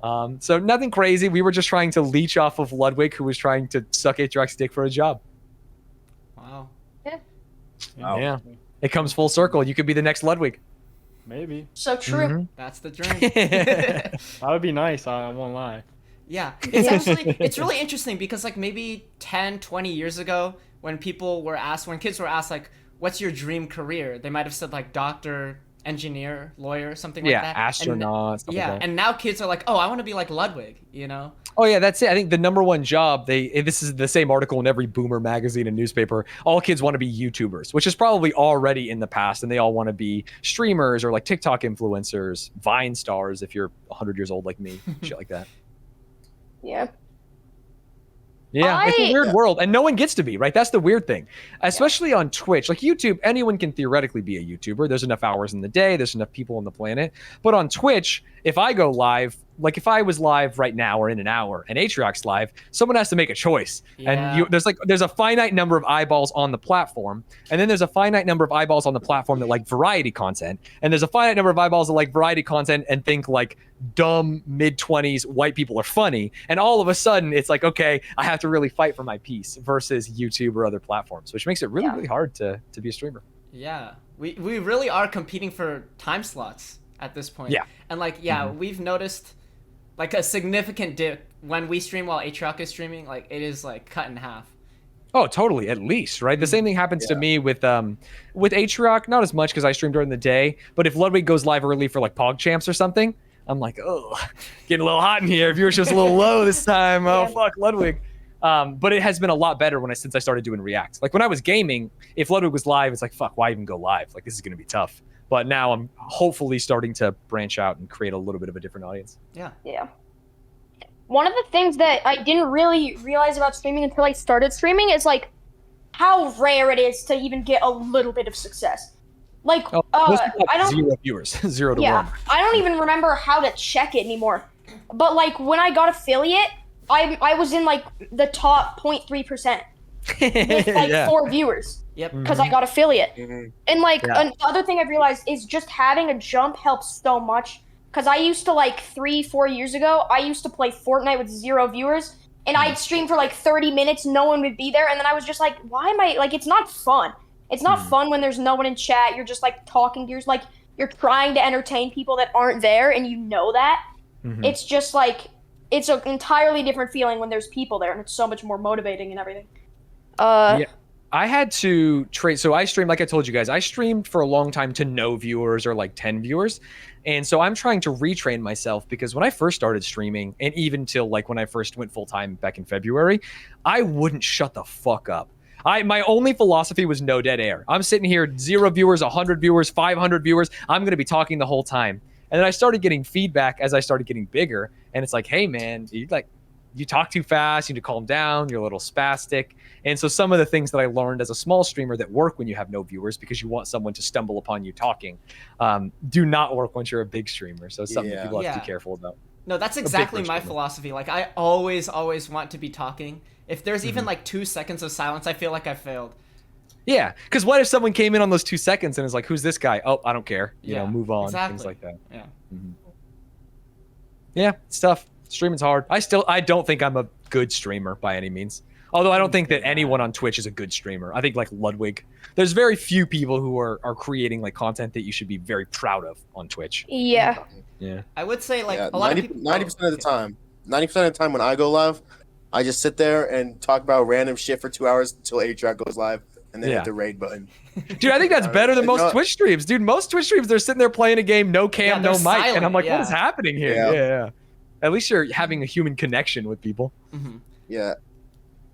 So nothing crazy. We were just trying to leech off of Ludwig, who was trying to suck Atrioc's dick for a job. Wow. Yeah. It comes full circle. You could be the next Ludwig. Maybe. So true. Mm-hmm. That's the dream. That would be nice. I won't lie. Yeah, it's really interesting because like maybe 10, 20 years ago when kids were asked like, what's your dream career? They might have said like doctor, engineer, lawyer, something like that. Yeah, astronaut. And, stuff like that. and now kids are like, oh, I want to be like Ludwig, you know? Oh yeah, that's it. I think the number one job, this is the same article in every boomer magazine and newspaper. All kids want to be YouTubers, which is probably already in the past, and they all want to be streamers or like TikTok influencers, Vine stars if you're 100 years old like me, shit like that. Yeah. Yeah, it's a weird world, and no one gets to be, right? That's the weird thing, especially on Twitch. Like YouTube, anyone can theoretically be a YouTuber. There's enough hours in the day. There's enough people on the planet. But on Twitch, if I go live, like if I was live right now or in an hour and Atrioc's live, someone has to make a choice. Yeah. And there's a finite number of eyeballs on the platform, and then there's a finite number of eyeballs on the platform that like variety content, and there's a finite number of eyeballs that like variety content and think like dumb mid-20s white people are funny, and all of a sudden it's like, okay, I have to really fight for my piece versus YouTube or other platforms, which makes it really, really hard to be a streamer. Yeah, we really are competing for time slots at this point. Yeah. And like, we've noticed like a significant dip when we stream while Atrioc is streaming. Like it is like cut in half. Oh, totally. At least, right? The same thing happens to me with Atrioc. Not as much because I stream during the day, but if Ludwig goes live early for like PogChamps or something, I'm like, oh, getting a little hot in here. Viewership's a little low this time. Oh, fuck, Ludwig. But it has been a lot better since I started doing React. Like when I was gaming, if Ludwig was live, it's like, fuck, why even go live? Like this is going to be tough. But now I'm hopefully starting to branch out and create a little bit of a different audience. Yeah. Yeah. One of the things that I didn't really realize about streaming until I started streaming is like how rare it is to even get a little bit of success. Like, most people have I don't. 0 viewers, 0 to 1. I don't even remember how to check it anymore. But like when I got affiliate, I was in like the top 0.3% with like 4 viewers. Yep. Because I got affiliate. And like Yeah. another thing I've realized is just having a jump helps so much. Because I used to like 3-4 years ago, I used to play Fortnite with 0 viewers, and I'd stream for like 30 minutes, no one would be there, and then I was just like, why am I like? It's not fun. It's not fun when there's no one in chat. You're just like talking to like you're trying to entertain people that aren't there, and you know that. It's just like it's an entirely different feeling when there's people there, and it's so much more motivating and everything. Yeah. I had to trade. So I streamed, like I told you guys, I streamed for a long time to no viewers or like 10 viewers. And so I'm trying to retrain myself because when I first started streaming, and even till like when I first went full time back in February, I wouldn't shut the fuck up. My only philosophy was no dead air. I'm sitting here, 0 viewers, 100 viewers, 500 viewers. I'm going to be talking the whole time. And then I started getting feedback as I started getting bigger. And it's like, hey man, you talk too fast, you need to calm down, you're a little spastic. And so some of the things that I learned as a small streamer that work when you have no viewers because you want someone to stumble upon you talking, do not work once you're a big streamer. So it's something people have to be careful about. No, that's exactly my philosophy. Like I always want to be talking. If there's even like 2 seconds of silence, I feel like I failed. Yeah, because what if someone came in on those 2 seconds and is like, who's this guy? Oh, I don't care. You know, move on, things like that. Yeah. Yeah, it's tough. Streaming's hard. I don't think I'm a good streamer by any means. Although I don't think that anyone on Twitch is a good streamer. I think like Ludwig. There's very few people who are creating like content that you should be very proud of on Twitch. Yeah. Yeah. I would say like a 90, lot of people 90% of the time. 90% of the time when I go live, I just sit there and talk about random shit for 2 hours until A-Track goes live and then hit the raid button. Dude, I think that's better than most Twitch streams. Dude, most Twitch streams, they're sitting there playing a game, no cam, no mic. silent, And I'm like, what is happening here? Yeah. At least you're having a human connection with people. Yeah.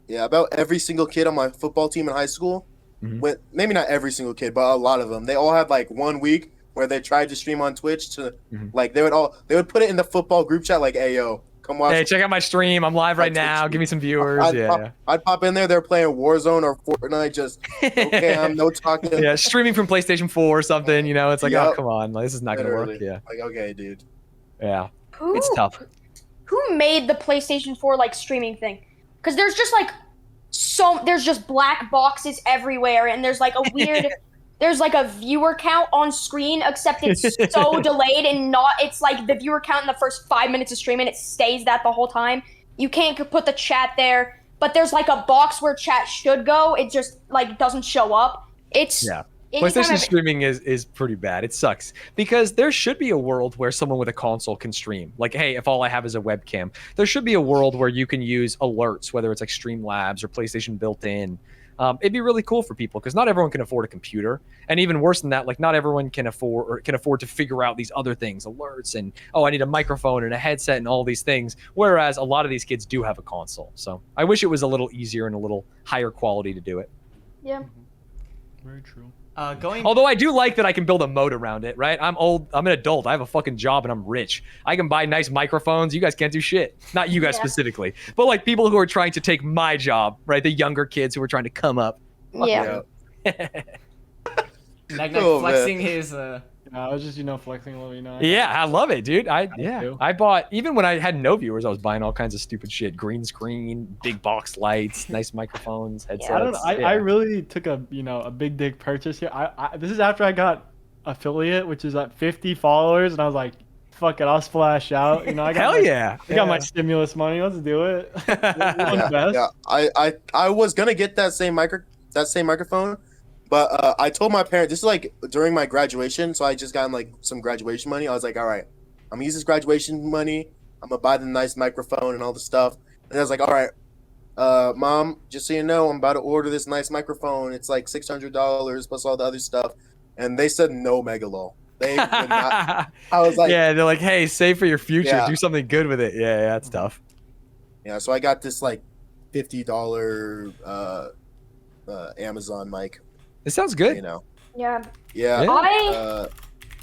Yeah, about every single kid on my football team in high school, went, maybe not every single kid, but a lot of them, they all had like 1 week where they tried to stream on Twitch to like they would put it in the football group chat like, hey yo, come watch. Hey, check out my stream. I'm live right now. Give me some viewers. I'd pop in there. They're playing Warzone or Fortnite. Just okay. I'm no talking. Yeah, streaming from PlayStation 4 or something. You know, it's like, oh come on, this is not gonna work. Yeah. Like okay, dude. Yeah. It's tough. Who made the PlayStation 4 like streaming thing? Because there's just like there's just black boxes everywhere, and there's like a weird there's like a viewer count on screen, except it's so delayed and it's like the viewer count in the first 5 minutes of streaming, it stays that the whole time. You can't put the chat there, but there's like a box where chat should go. It just like doesn't show up. PlayStation streaming is pretty bad. It sucks because there should be a world where someone with a console can stream. Like, hey, if all I have is a webcam, there should be a world where you can use alerts, whether it's like Streamlabs or PlayStation built in. It'd be really cool for people because not everyone can afford a computer, and even worse than that, like not everyone can afford to figure out these other things, alerts, and I need a microphone and a headset and all these things. Whereas a lot of these kids do have a console, so I wish it was a little easier and a little higher quality to do it. Yeah. Very true. Although I do like that I can build a moat around it, right? I'm old, I'm an adult, I have a fucking job, and I'm rich. I can buy nice microphones. You guys can't do shit. Not you guys specifically, but like people who are trying to take my job, right? The younger kids who are trying to come up. Yeah. Flexing his I was just flexing a little, Yeah, I love it, dude. I bought, even when I had no viewers, I was buying all kinds of stupid shit. Green screen, big box lights, nice microphones, headsets. I really took a big dick purchase here. This is after I got affiliate, which is at 50 followers, and I was like, fuck it, I'll splash out. I got I got my stimulus money. Let's do it. I was gonna get that same microphone. But I told my parents, this is like during my graduation, so I just got like some graduation money. I was like, all right, I'm gonna use this graduation money. I'm gonna buy the nice microphone and all the stuff. And I was like, all right, Mom, just so you know, I'm about to order this nice microphone. It's like $600 plus all the other stuff. And they said no, Megalol. They would not. I was like, yeah, they're like, hey, save for your future. Do something good with it. Yeah, that's tough. Yeah, so I got this like $50 Amazon mic. It sounds good. Yeah. Yeah.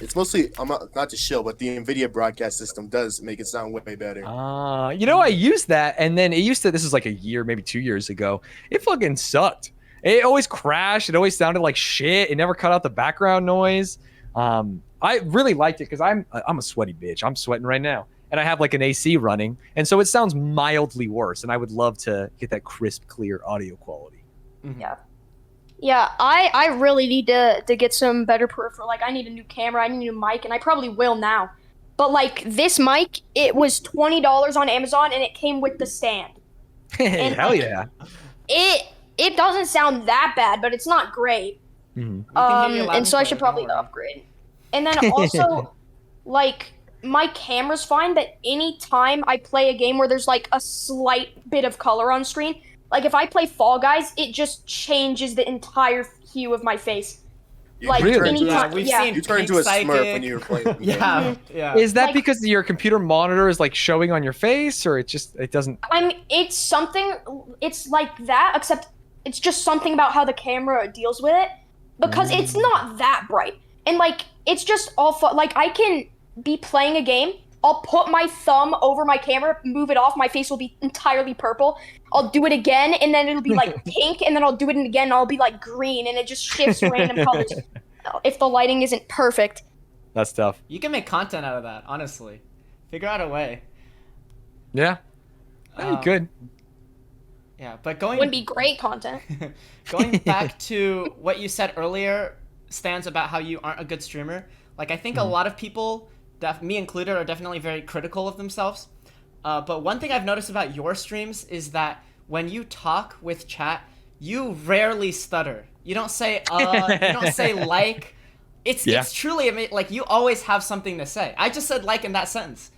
It's mostly, I'm not to shill, but the NVIDIA broadcast system does make it sound way better. I used that, and then this is like a year, maybe 2 years ago. It fucking sucked. It always crashed. It always sounded like shit. It never cut out the background noise. I really liked it because I'm a sweaty bitch. I'm sweating right now. and I have like an AC running, and so it sounds mildly worse. And I would love to get that crisp, clear audio quality. Yeah, I really need to get some better peripheral. Like, I need a new camera, I need a new mic, and I probably will now. But like this mic, it was $20 on Amazon, and it came with the stand. And, Hell like, yeah! It doesn't sound that bad, but it's not great. You can hear you loud And so I clear, should don't probably worry. upgrade. And then also, like, my camera's fine, but anytime I play a game where there's like a slight bit of color on screen, like if I play Fall Guys, it just changes the entire hue of my face. Like Really? anytime, We've yeah. seen You turn into a Smurf when you were playing. the game. Yeah, yeah. Is that Like- because your computer monitor is like showing on your face, or it doesn't? I mean, it's something. It's like that, except it's just something about how the camera deals with it, because it's not that bright, and like it's just all fun. Like I can be playing a game. I'll put my thumb over my camera, move it off. My face will be entirely purple. I'll do it again, and then it'll be like pink, and then I'll do it again, and I'll be like green, and it just shifts random colors if the lighting isn't perfect. That's tough. You can make content out of that, honestly. Figure out a way. Yeah. Um, Good. Yeah, but Wouldn't be great content. going back to what you said earlier, Stanz, about how you aren't a good streamer. Like, I think a lot of people, me included, are definitely very critical of themselves. But one thing I've noticed about your streams is that when you talk with chat, you rarely stutter. You don't say you don't say like. It's truly like you always have something to say. I just said like in that sentence.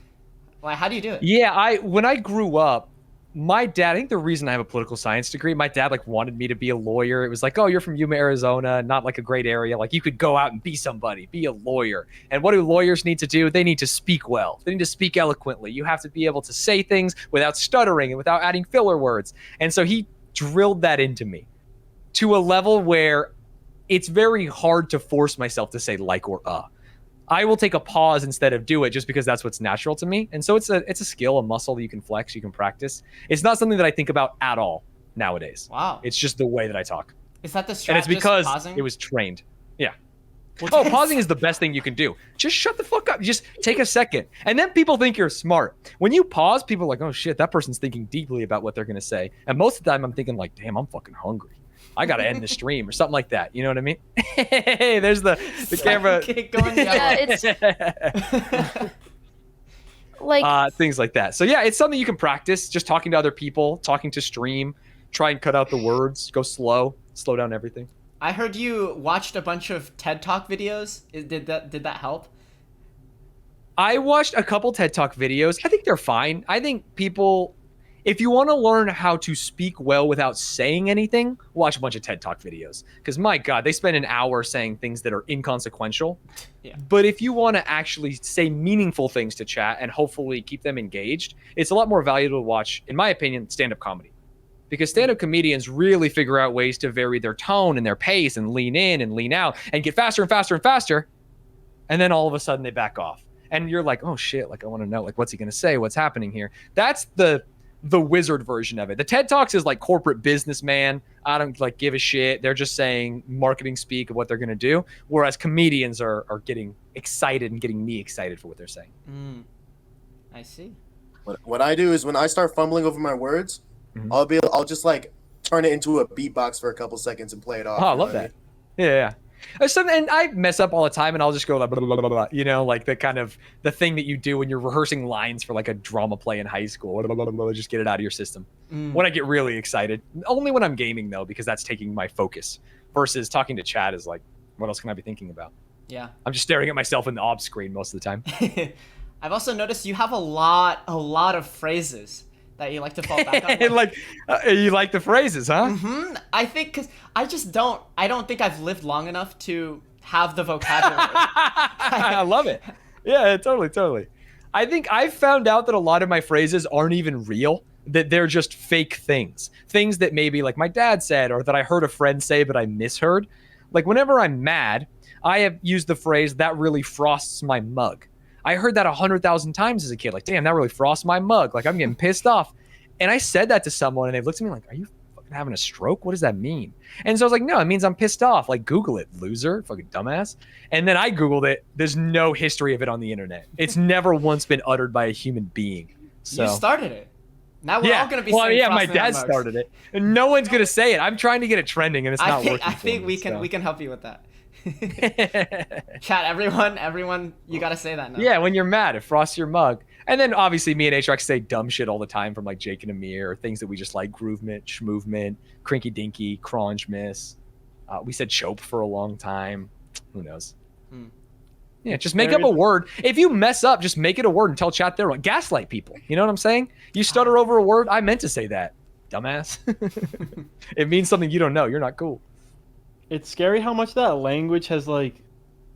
Like, how do you do it? Yeah, when I grew up, my dad, I think the reason I have a political science degree, my dad like wanted me to be a lawyer. It was like, oh, you're from Yuma, Arizona, not like a great area. Like you could go out and be somebody, be a lawyer. And what do lawyers need to do? They need to speak well. They need to speak eloquently. You have to be able to say things without stuttering and without adding filler words. And so he drilled that into me to a level where it's very hard to force myself to say like or I will take a pause instead of do it just because that's what's natural to me. And so it's a skill, a muscle that you can flex, you can practice. It's not something that I think about at all nowadays. Wow. It's just the way that I talk. Is that the strat? And it's just because pausing? it was trained. Yeah. Which Oh, is- pausing is the best thing you can do. Just shut the fuck up. Just take a second. And then people think you're smart. When you pause, people are like, oh shit, that person's thinking deeply about what they're going to say. And most of the time I'm thinking like, damn, I'm fucking hungry. I got to end the stream or something like that. You know what I mean? Hey, there's the camera. Keep going, Yeah, yeah. Like Things like that. So yeah, it's something you can practice. Just talking to other people, talking to stream, try and cut out the words, go slow down everything. I heard you watched a bunch of TED Talk videos. Did that help? I watched a couple TED Talk videos. I think they're fine. I think people, if you want to learn how to speak well without saying anything, watch a bunch of TED Talk videos. Because my God, they spend an hour saying things that are inconsequential. Yeah. But if you want to actually say meaningful things to chat and hopefully keep them engaged, it's a lot more valuable to watch, in my opinion, stand-up comedy. Because stand-up comedians really figure out ways to vary their tone and their pace and lean in and lean out and get faster and faster and faster. And then all of a sudden they back off. And you're like, oh shit, like I want to know, like what's he going to say? What's happening here? That's the wizard version of it. The TED Talks is like corporate businessman. I don't like give a shit. They're just saying marketing speak of what they're going to do. Whereas comedians are getting excited and getting me excited for what they're saying. I see. What I do is when I start fumbling over my words, I'll just like turn it into a beatbox for a couple seconds and play it off. Oh, I you know love what that. Yeah. And I mess up all the time, and I'll just go like, blah, blah, blah, blah, you know, like the kind of the thing that you do when you're rehearsing lines for like a drama play in high school. Blah, blah, blah, blah, just get it out of your system. When I get really excited, only when I'm gaming though, because that's taking my focus. Versus talking to chat is like, what else can I be thinking about? Yeah. I'm just staring at myself in the ob screen most of the time. I've also noticed you have a lot of phrases that you like to fall back on. And like, you like the phrases, huh? I think because I don't think I've lived long enough to have the vocabulary. I love it. Yeah, totally. I think I've found out that a lot of my phrases aren't even real, that they're just fake things that maybe like my dad said or that I heard a friend say but I misheard. Like whenever I'm mad, I have used the phrase that really frosts my mug. I heard that 100,000 times as a kid. Like, damn, that really frosts my mug. Like I'm getting pissed off. And I said that to someone and they looked at me like, are you fucking having a stroke? What does that mean? And so I was like, no, it means I'm pissed off. Like, Google it, loser, fucking dumbass. And then I Googled it. There's no history of it on the internet. It's never once been uttered by a human being. So. You started it. Now we're all gonna be saying yeah, my frosting our dad mugs. started it. And no one's gonna say it. I'm trying to get it trending and it's not working. I think for we me, can so. we can help you with that. Chat, everyone, you gotta say that now. Yeah, when you're mad, it frosts your mug. And then obviously me and Atrax say dumb shit all the time from like Jake and Amir, or things that we just like, groovement, schmovement, crinky dinky, cronge miss. We said chope for a long time. Who knows? Yeah, just make up a word. If you mess up, just make it a word and tell chat they're wrong. Gaslight people. You know what I'm saying? You stutter over a word. I meant to say that, dumbass. It means something you don't know. You're not cool. It's scary how much that language has like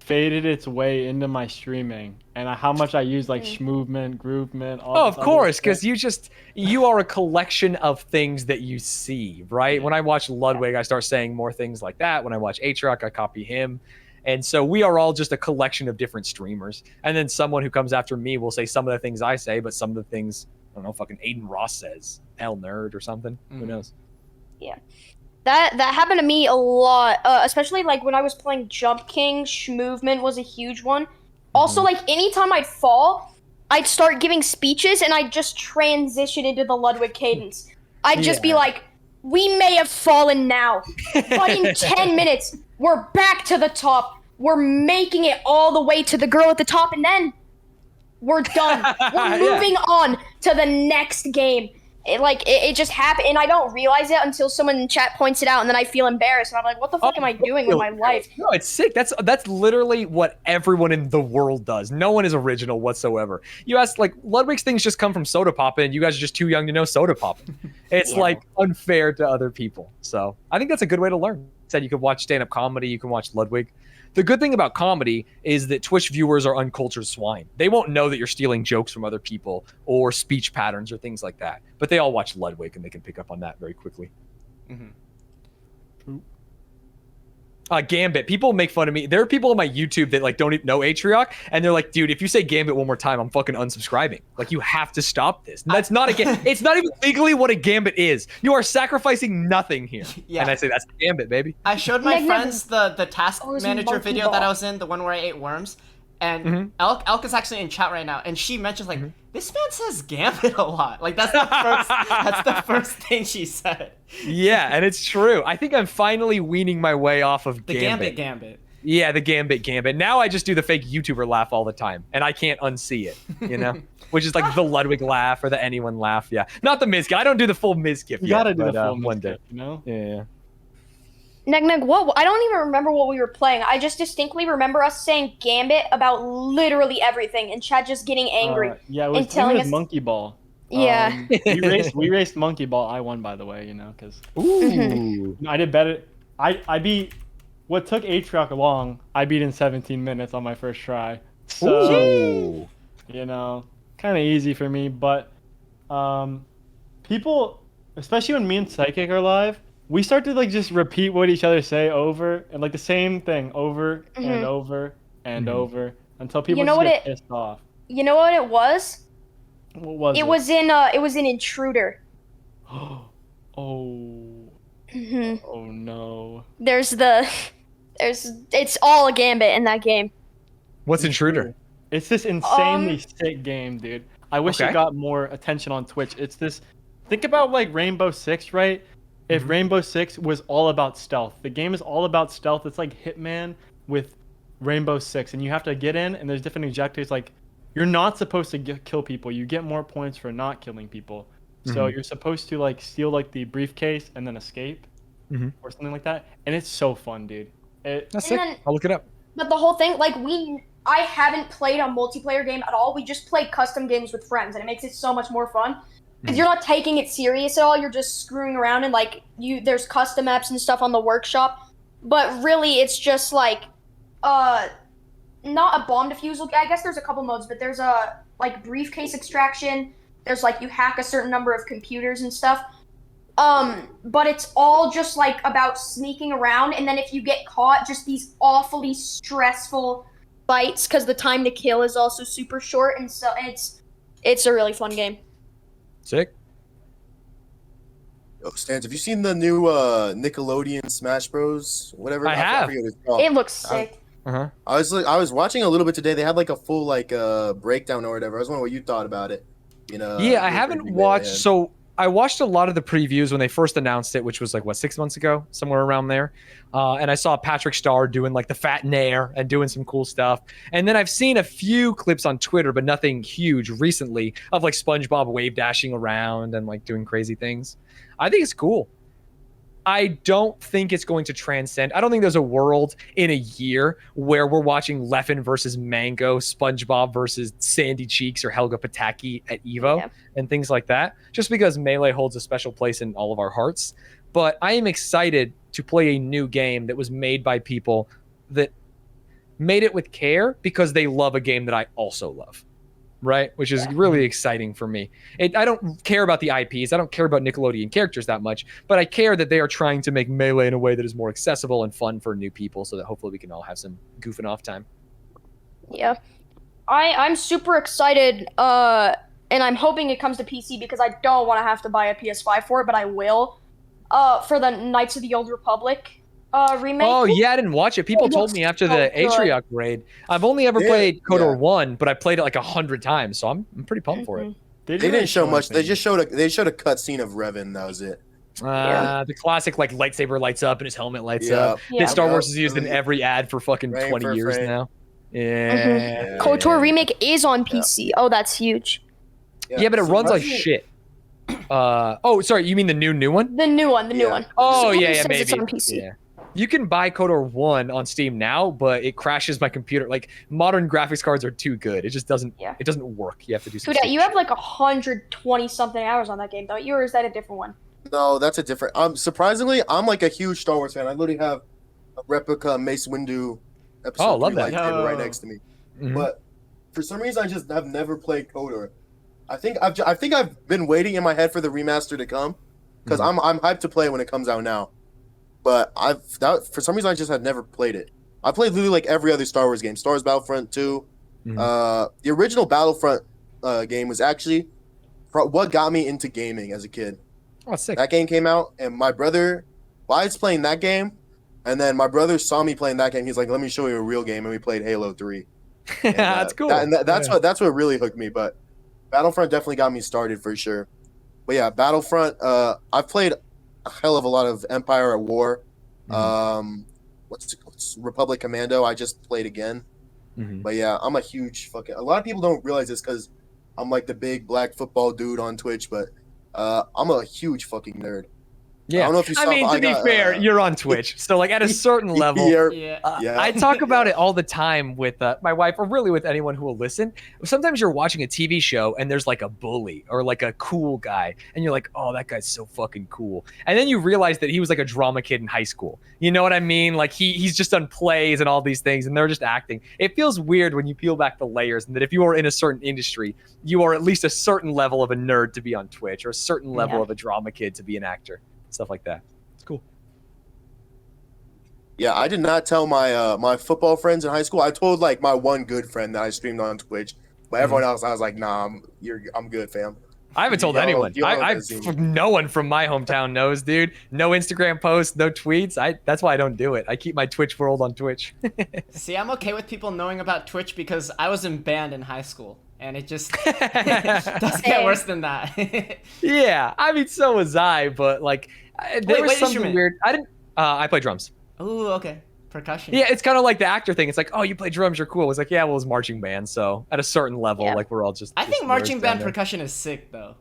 faded its way into my streaming, and how much I use like schmovement, groovement. All of course, because you are a collection of things that you see, right? Yeah. When I watch Ludwig, I start saying more things like that. When I watch Atrax, I copy him. And so we are all just a collection of different streamers. And then someone who comes after me will say some of the things I say, but some of the things, I don't know, fucking Aiden Ross says. Hell nerd or something. Who knows? Yeah. That happened to me a lot, especially like when I was playing Jump King. Schmovement was a huge one. Also, like anytime I'd fall, I'd start giving speeches and I'd just transition into the Ludwig cadence. I'd just be like, we may have fallen now, but in 10 minutes, we're back to the top. We're making it all the way to the girl at the top, and then we're done. We're moving on to the next game. It just happened, and I don't realize it until someone in chat points it out, and then I feel embarrassed, and I'm like, what the fuck am I doing with my life? No, it's sick. That's literally what everyone in the world does. No one is original whatsoever. You ask, like, Ludwig's things just come from soda popping, and you guys are just too young to know soda popping. It's like unfair to other people. So I think that's a good way to learn. Said you could watch stand-up comedy, you can watch Ludwig. The good thing about comedy is that Twitch viewers are uncultured swine. They won't know that you're stealing jokes from other people or speech patterns or things like that. But they all watch Ludwig and they can pick up on that very quickly. Gambit. People make fun of me. There are people on my YouTube that like don't even know Atrax, and they're like, dude, if you say Gambit one more time, I'm fucking unsubscribing. Like, you have to stop this. And that's not a Gambit. It's not even legally what a Gambit is. You are sacrificing nothing here. Yeah. And I say that's a Gambit, baby. I showed my friends the task manager video that I was in, the one where I ate worms. And Elk is actually in chat right now, and she mentions like, this man says Gambit a lot. Like that's the first thing she said. Yeah, and it's true. I think I'm finally weaning my way off of the Gambit. Yeah, the Gambit. Now I just do the fake YouTuber laugh all the time, and I can't unsee it. You know, which is like the Ludwig laugh or the anyone laugh. Yeah, not the Mizgif. I don't do the full Mizgif. You gotta do the full one day. You know? Yeah. Neg, what? I don't even remember what we were playing. I just distinctly remember us saying Gambit about literally everything, and Chad just getting angry. Yeah, it was, and telling us Monkey Ball. Yeah. We raced Monkey Ball. I won, by the way, you know, because I did better. I beat what took Atrax long. I beat in 17 minutes on my first try. So, you know, kind of easy for me. But people, especially when me and Psychic are live, we start to like just repeat what each other say over and like the same thing over and over and over until people just get pissed off. You know what it was? What was it? It was in Intruder. Oh. Oh no. It's all a Gambit in that game. What's Intruder? It's this insanely sick game, dude. I wish it got more attention on Twitch. It's this. Think about like Rainbow Six, right? If Rainbow Six was all about stealth, the game is all about stealth. It's like Hitman with Rainbow Six, and you have to get in, and there's different objectives. Like, you're not supposed to kill people. You get more points for not killing people. So you're supposed to like steal like the briefcase and then escape, or something like that. And it's so fun, dude. That's sick. I'll look it up. But the whole thing, like I haven't played a multiplayer game at all. We just play custom games with friends, and it makes it so much more fun. Because you're not taking it serious at all. You're just screwing around, and like there's custom maps and stuff on the workshop. But really, it's just like, not a bomb defusal. I guess there's a couple modes, but there's a like briefcase extraction. There's like you hack a certain number of computers and stuff. But it's all just like about sneaking around, and then if you get caught, just these awfully stressful fights because the time to kill is also super short, and so it's a really fun game. Sick. Yo, Stanz, have you seen the new Nickelodeon Smash Bros? Whatever. I have. forget what it's called. It looks sick. Uh-huh. I was watching a little bit today. They had like a full breakdown or whatever. I was wondering what you thought about it. Yeah, I haven't watched. So I watched a lot of the previews when they first announced it, which was like 6 months ago, somewhere around there. And I saw Patrick Starr doing like the fat nair and doing some cool stuff. And then I've seen a few clips on Twitter, but nothing huge recently of like SpongeBob wave dashing around and like doing crazy things. I think it's cool. I don't think it's going to transcend. I don't think there's a world in a year where we're watching Leffen versus Mango, SpongeBob versus Sandy Cheeks or Helga Pataki at Evo and things like that, just because Melee holds a special place in all of our hearts. But I am excited to play a new game that was made by people that made it with care because they love a game that I also love. Right, which is really exciting for me. I don't care about the IPs. I don't care about Nickelodeon characters that much, but I care that they are trying to make Melee in a way that is more accessible and fun for new people, so that hopefully we can all have some goofing off time. Yeah, I'm super excited, and I'm hoping it comes to PC because I don't want to have to buy a PS5 for it, but I will. For the Knights of the Old Republic remake. Oh yeah, I didn't watch it. People told me after the Atrioc raid. I've only ever played KOTOR 1, but I played it like 100 times, so I'm pretty pumped for it. They didn't show much. They just showed a cutscene of Revan. That was it. The classic like lightsaber lights up and his helmet lights up. Yeah. That Star Wars is used in every ad for fucking 20 years now. Yeah. KOTOR remake is on PC. Oh, that's huge. Yeah, but it runs like shit. Oh, sorry, you mean the new one? The new one. Oh, Someone yeah, says maybe. It's on PC. Yeah. You can buy KOTOR 1 on Steam now, but it crashes my computer. Like, modern graphics cards are too good. It just doesn't it doesn't work. You have to do something. Dude, you have like 120 something hours on that game, don't you? Or is that a different one? No, that's a different. Surprisingly, I'm like a huge Star Wars fan. I literally have a replica Mace Windu episode love 3 that. lightsaber right next to me. Mhm. But for some reason, I just have never played KOTOR. I think I've been waiting in my head for the remaster to come because I'm hyped to play when it comes out now. But for some reason I just had never played it. I played literally like every other Star Wars game. Star Wars Battlefront 2. The original Battlefront game was actually what got me into gaming as a kid. Oh, sick. That game came out, and my brother, I was playing that game, and then my brother saw me playing that game. He's like, "Let me show you a real game," and we played Halo 3. And, that's cool. That's what really hooked me. But Battlefront definitely got me started for sure. But yeah, Battlefront. I've played a hell of a lot of Empire at War. What's Republic Commando? I just played again. But yeah, I'm a huge fucking. A lot of people don't realize this because I'm like the big black football dude on Twitch, but I'm a huge fucking nerd. Yeah, I don't know if you saw, to be fair, you're on Twitch, so like at a certain level, I talk about it all the time with my wife, or really with anyone who will listen. Sometimes you're watching a TV show and there's like a bully or like a cool guy, and you're like, "Oh, that guy's so fucking cool," and then you realize that he was like a drama kid in high school. You know what I mean? Like he's just done plays and all these things, and they're just acting. It feels weird when you peel back the layers, and that if you are in a certain industry, you are at least a certain level of a nerd to be on Twitch, or a certain level of a drama kid to be an actor. Stuff like that. It's cool. Yeah, I did not tell my my football friends in high school. I told like my one good friend that I streamed on Twitch, but everyone else, I was like, "Nah, I'm good, fam." I haven't told anyone. No one from my hometown knows, dude. No Instagram posts, no tweets. That's why I don't do it. I keep my Twitch world on Twitch. See, I'm okay with people knowing about Twitch because I was in band in high school. And it just doesn't get worse than that. Yeah, I mean, so was I, but like, there was something instrument? weird. I play drums. Ooh, okay. Percussion. Yeah, it's kind of like the actor thing. It's like, oh, you play drums, you're cool. It's like, yeah, well, it's marching band. So at a certain level, like we're all just. I think nerds marching down band there. percussion is sick, though.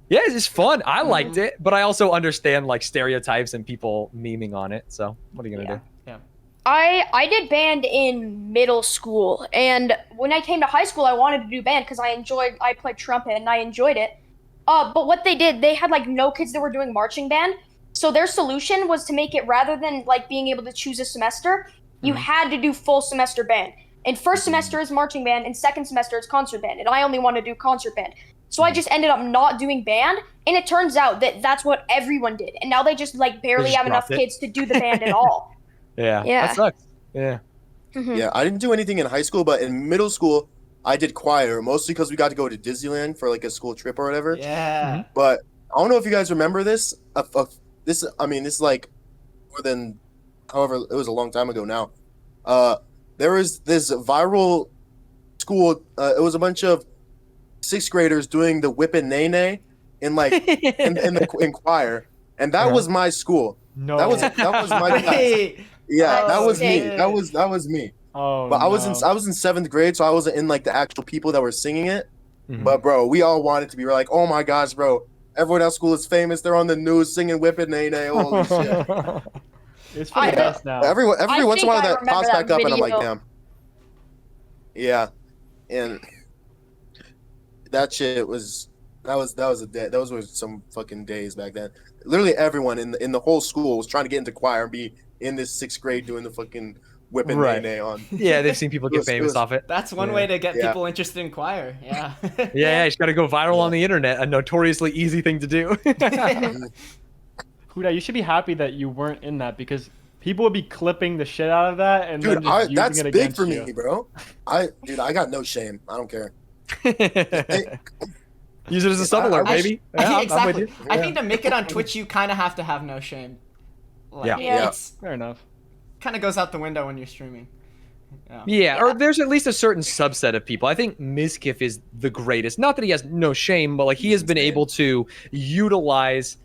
Yeah, it's just fun. I liked it, but I also understand like stereotypes and people memeing on it. So what are you gonna do? Yeah. I did band in middle school, and when I came to high school, I wanted to do band because I played trumpet and I enjoyed it. But what they did, they had like no kids that were doing marching band, so their solution was to make it, rather than like being able to choose a semester, you had to do full semester band. And first semester is marching band, and second semester is concert band, and I only want to do concert band. So I just ended up not doing band, and it turns out that that's what everyone did, and now they just like barely have enough kids to do the band at all. Yeah, that sucks. Yeah. Yeah, I didn't do anything in high school, but in middle school, I did choir, mostly because we got to go to Disneyland for like a school trip or whatever. Yeah. But I don't know if you guys remember this. This is like more than, however, it was a long time ago now. There was this viral school. It was a bunch of 6th graders doing the whip and nay nay in like in choir, and that was my school. No. That was my class. Wait. Yeah, that was me. sick. That was me. Oh, But I was no. in 7th grade, so I wasn't in like the actual people that were singing it. Mhm. But bro, we all wanted to be. We're like, oh my gosh, bro! Everyone at school is famous. They're on the news singing "Whip It Nay Nay." Holy shit! It's for the best now. Every once in a while think I that remember pops that back up, and I'm like, video. damn. Yeah, and that shit was a day. Those were some fucking days back then. Literally everyone in the whole school was trying to get into choir and be in this 6th grade doing the fucking "Whip It Right. Nay Nay" on. Yeah, they've seen people It get was- it famous was- off it. That's one Yeah. way to get Yeah. people interested in choir. Yeah. Yeah, you just got to go viral on the internet, a notoriously easy thing to do. Huda, you should be happy that you weren't in that because people would be clipping the shit out of that and then Dude, just using that's it big against for you. me, bro. I got no shame. I don't care. Use it as a sub alert, I- baby. Yeah, I'm exactly. with you. I think to make it on Twitch, you kind of have to have no shame. Like, Yeah. Yeah. It's Fair enough. kind of goes out the window when you're streaming. Yeah, or there's at least a certain subset of people. I think Mizkif is the greatest. Not that he has no shame, but like he has been able to utilize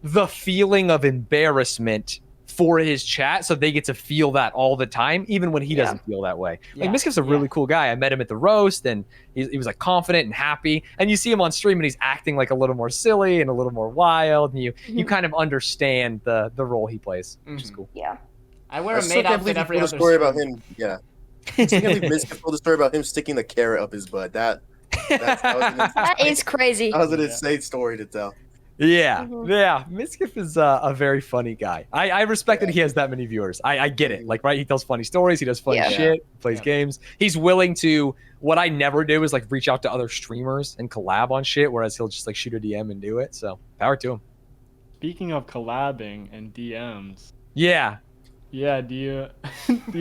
the feeling of embarrassment for his chat, so they get to feel that all the time, even when he Yeah. doesn't feel that way. Like Yeah. Mizkif's a really cool guy. I met him at the roast, and he was like confident and happy. And you see him on stream, and he's acting like a little more silly and a little more wild, and you kind of understand the role he plays, which is Mhm. cool. Yeah. I wear I a still maid can't outfit believe you every told other a story about stream. him. Yeah. I still can't believe Mizkif told a story about him sticking the carrot up his butt. That That is crazy. was an Yeah. insane story to tell. Yeah, Mhm. yeah. Mizkif is a very funny guy. I respect that he has that many viewers. I get it. Like, right, he tells funny stories. He does funny Yeah. shit. Plays Yeah. games. He's willing to. What I never do is like reach out to other streamers and collab on shit, whereas he'll just like shoot a DM and do it. So power to him. Speaking of collabing and DMs, Yeah, yeah, do you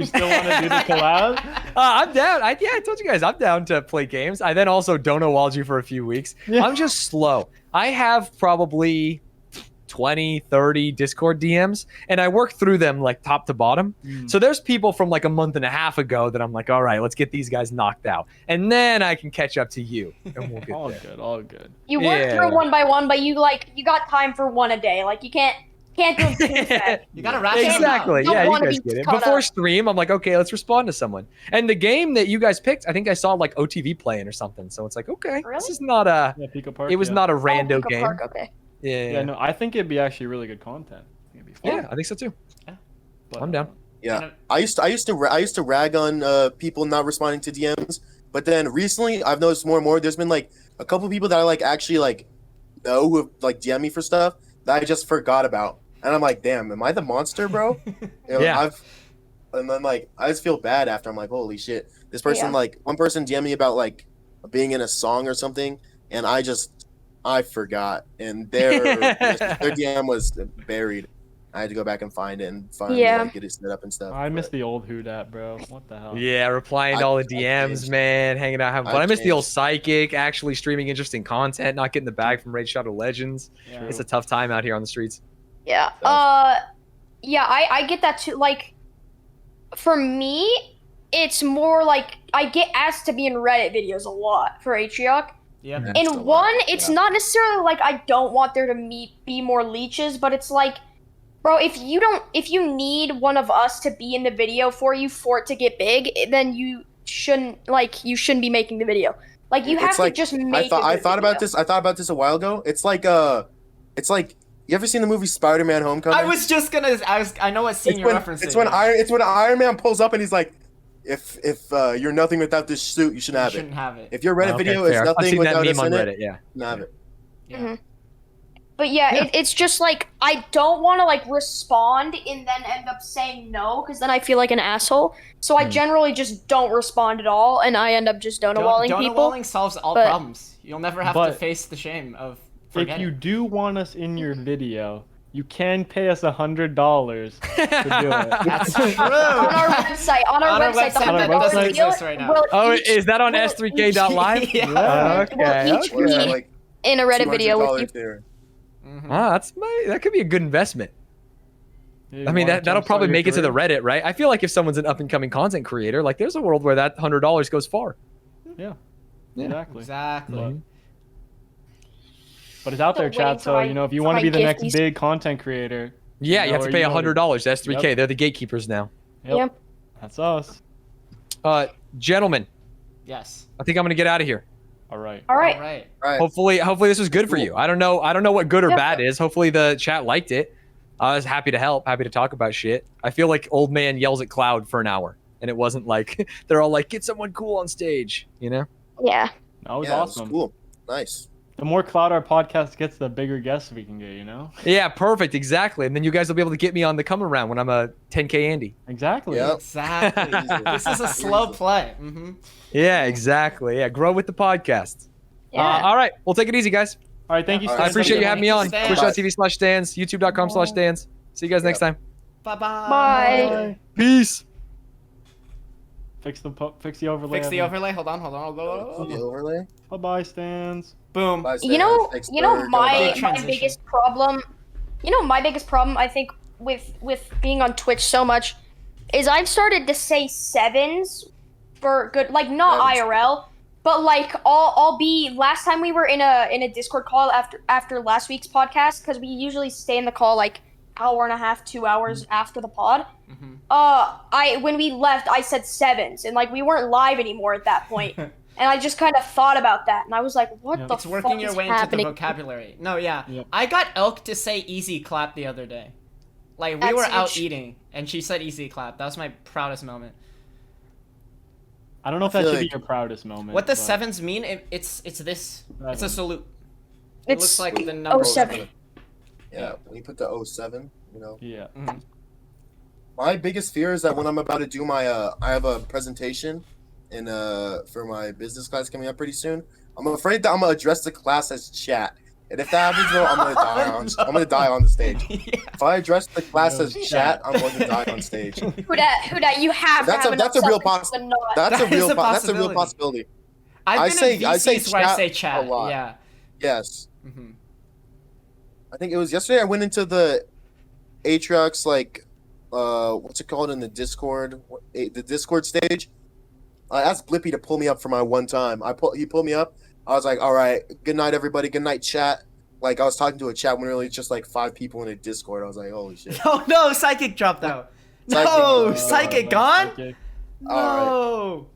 still want to do the collab? I'm down. I told you guys I'm down to play games. I then also don't know Walji for a few weeks. Yeah. I'm just slow. I have probably 20, 30 Discord DMs, and I work through them like top to bottom. So there's people from like a month and a half ago that I'm like, all right, let's get these guys knocked out, and then I can catch up to you, and we'll get all there. good, all good. You work Yeah. through one by one, but you got time for one a day. Like you can't do them too fast. You gotta ration them out. Exactly. Don't Yeah, you wanna guys be get it. caught Before up. stream, I'm like, okay, let's respond to someone. And the game that you guys picked, I think I saw like OTV playing or something. So it's like, okay, Really? this is not a. Yeah, Pico Park. It was yeah. not a Oh, rando Pico game. Park, okay. Yeah, Yeah, no, I think it'd be actually really good content. I think it'd be fun. yeah, I think so too. But, I'm down. Yeah, I used to rag on people not responding to DMs, but then recently I've noticed more and more. There's been like a couple people that I like actually like know who have like DM me for stuff that I just forgot about, and I'm like, damn, am I the monster, bro? You know, Yeah. And then like I just feel bad after. I'm like, holy shit, this person Yeah. like one person DM me about like being in a song or something, and I forgot, and their DM was buried. I had to go back and find it and finally Yeah. like, get it set up and stuff. I miss but- the old Who Dat, bro. What the hell? Yeah, replying to I- all the I DMs, changed. man, hanging out, having fun. I I miss the old changed. psychic, actually streaming interesting content, not getting the bag from Raid Shadow Legends. Yeah. It's a tough time out here on the streets. Yeah. Yeah, I get that too. Like, for me, it's more like I get asked to be in Reddit videos a lot for Atriarch. Yeah. Yeah. In Still one, like, it's yeah. not necessarily like I don't want there to be more leeches, but it's like, bro, if you need one of us to be in the video for it to get big, then you shouldn't be making the video. Like you have It's to like- just I make. thought a I good thought about video. this. I thought about this a while ago. It's like you ever seen the movie Spider-Man: Homecoming? I was just gonna. I know what scene It's you're when referencing. it's when Iron Man pulls up and he's like, if you're nothing without this suit, you shouldn't You have shouldn't it. have it. If your Reddit Okay, video fair. is I've nothing seen that without meme us on in Reddit, it, yeah. you shouldn't have it. Yeah. Mhm. But yeah, it's just like I don't want to like respond and then end up saying no because then I feel like an asshole. So I generally just don't respond at all, and I end up just donut-walling people. Donut-walling solves all but- problems. You'll never have to But- face the shame of If forgetting. you do want us in your video, you can pay us $100 to do it. That's true. On our website, On our website the that $100 doesn't deal exist right now. will Oh, each- is that on will S3K.live? Yeah. Okay. We'll each okay. Or is that meet like in a Reddit video with $200 you. there? That could be a good investment. Yeah, I mean, wanna that'll probably jumpstart your make it to the career? Reddit, right? I feel like if someone's an up and coming content creator, like there's a world where that $100 goes far. Yeah. Yeah. Exactly. Exactly. Mhm. But it's out there, Still waiting chat. for So my- you know, if you for want to my be the next gifties. big content creator, Yeah, you have to where pay you wanna- $100 to S3K. Yep. They're the gatekeepers now. Yep. That's us. Gentlemen, Yes. I think I'm gonna get out of here. All right. All right. All right. All right. Hopefully this was good for Cool. you. I don't know what good or Yeah. bad is. Hopefully the chat liked it. I was happy to help, happy to talk about shit. I feel like old man yells at cloud for an hour, and it wasn't like they're all like, get someone cool on stage, you know? Yeah. That was Yeah, it awesome. cool. Nice. The more cloud our podcast gets, the bigger guests we can get. You know. Yeah, perfect, exactly. And then you guys will be able to get me on the come around when I'm a 10K Andy. Exactly. Yep. Exactly. This is a slow play. Mm-hmm. Yeah, exactly. Yeah, grow with the podcast. Yeah. All right, we'll take it easy, guys. All right. Thank you. All right, I Stan. appreciate you having me on. Stan. Twitch.tv/Stans, YouTube.com/Stans. See you guys next time. Bye-bye. Bye. Peace. Fix the overlay. Fix the Evan. overlay. Hold on. The overlay. Bye bye, Stans. Boom. Bye, You know, Stan. Thanks you know for my coming Big by. my transition. biggest problem. You know my biggest problem. I think with being on Twitch so much is I've started to say sevens for good, like not Sevens. IRL, but like I'll be. Last time we were in a Discord call after last week's podcast, because we usually stay in the call like hour and a half, 2 hours after the pod. Mm-hmm. When we left, I said sevens, and like we weren't live anymore at that point. And I just kind of thought about that, and I was like, "What Yep. the It's fuck working your is way into the happening?" vocabulary. No, yeah. Yep. I got Elk to say easy clap the other day. Like, we That's were out huge. eating, and she said easy clap. That was my proudest moment. I don't know if I that feel should be like- your proudest moment. What the but- sevens mean? It's this. It's a Seven. salute. It It's looks like the number 07. Yeah, when you put the 07, you know. Yeah. Mhm. My biggest fear is that when I'm about to do my I have a presentation in for my business class coming up pretty soon. I'm afraid that I'm gonna address the class as chat. And if that happens though, I'm gonna die on I'm gonna die on the stage. Yeah. If I address the class No, as chat, I'm going to die on stage. Who dat? You have That's to a- have that's enough a real substance to not. That's That a real is a that's a real possibility. possibility. I've I been say- in I say VCs where I chat say chat. a lot. Yeah. Yes. hmm I think it was yesterday I went into the Atriox like what's it called in the Discord? The Discord stage. I asked Blippy to pull me up for my one time. He pulled me up. I was like, all right, good night, everybody. Good night, chat. Like, I was talking to a chat when really just like 5 people in a Discord. I was like, holy shit. Oh no, Psychic dropped out. Psychic No, dropped out. Psychic gone? Okay. No.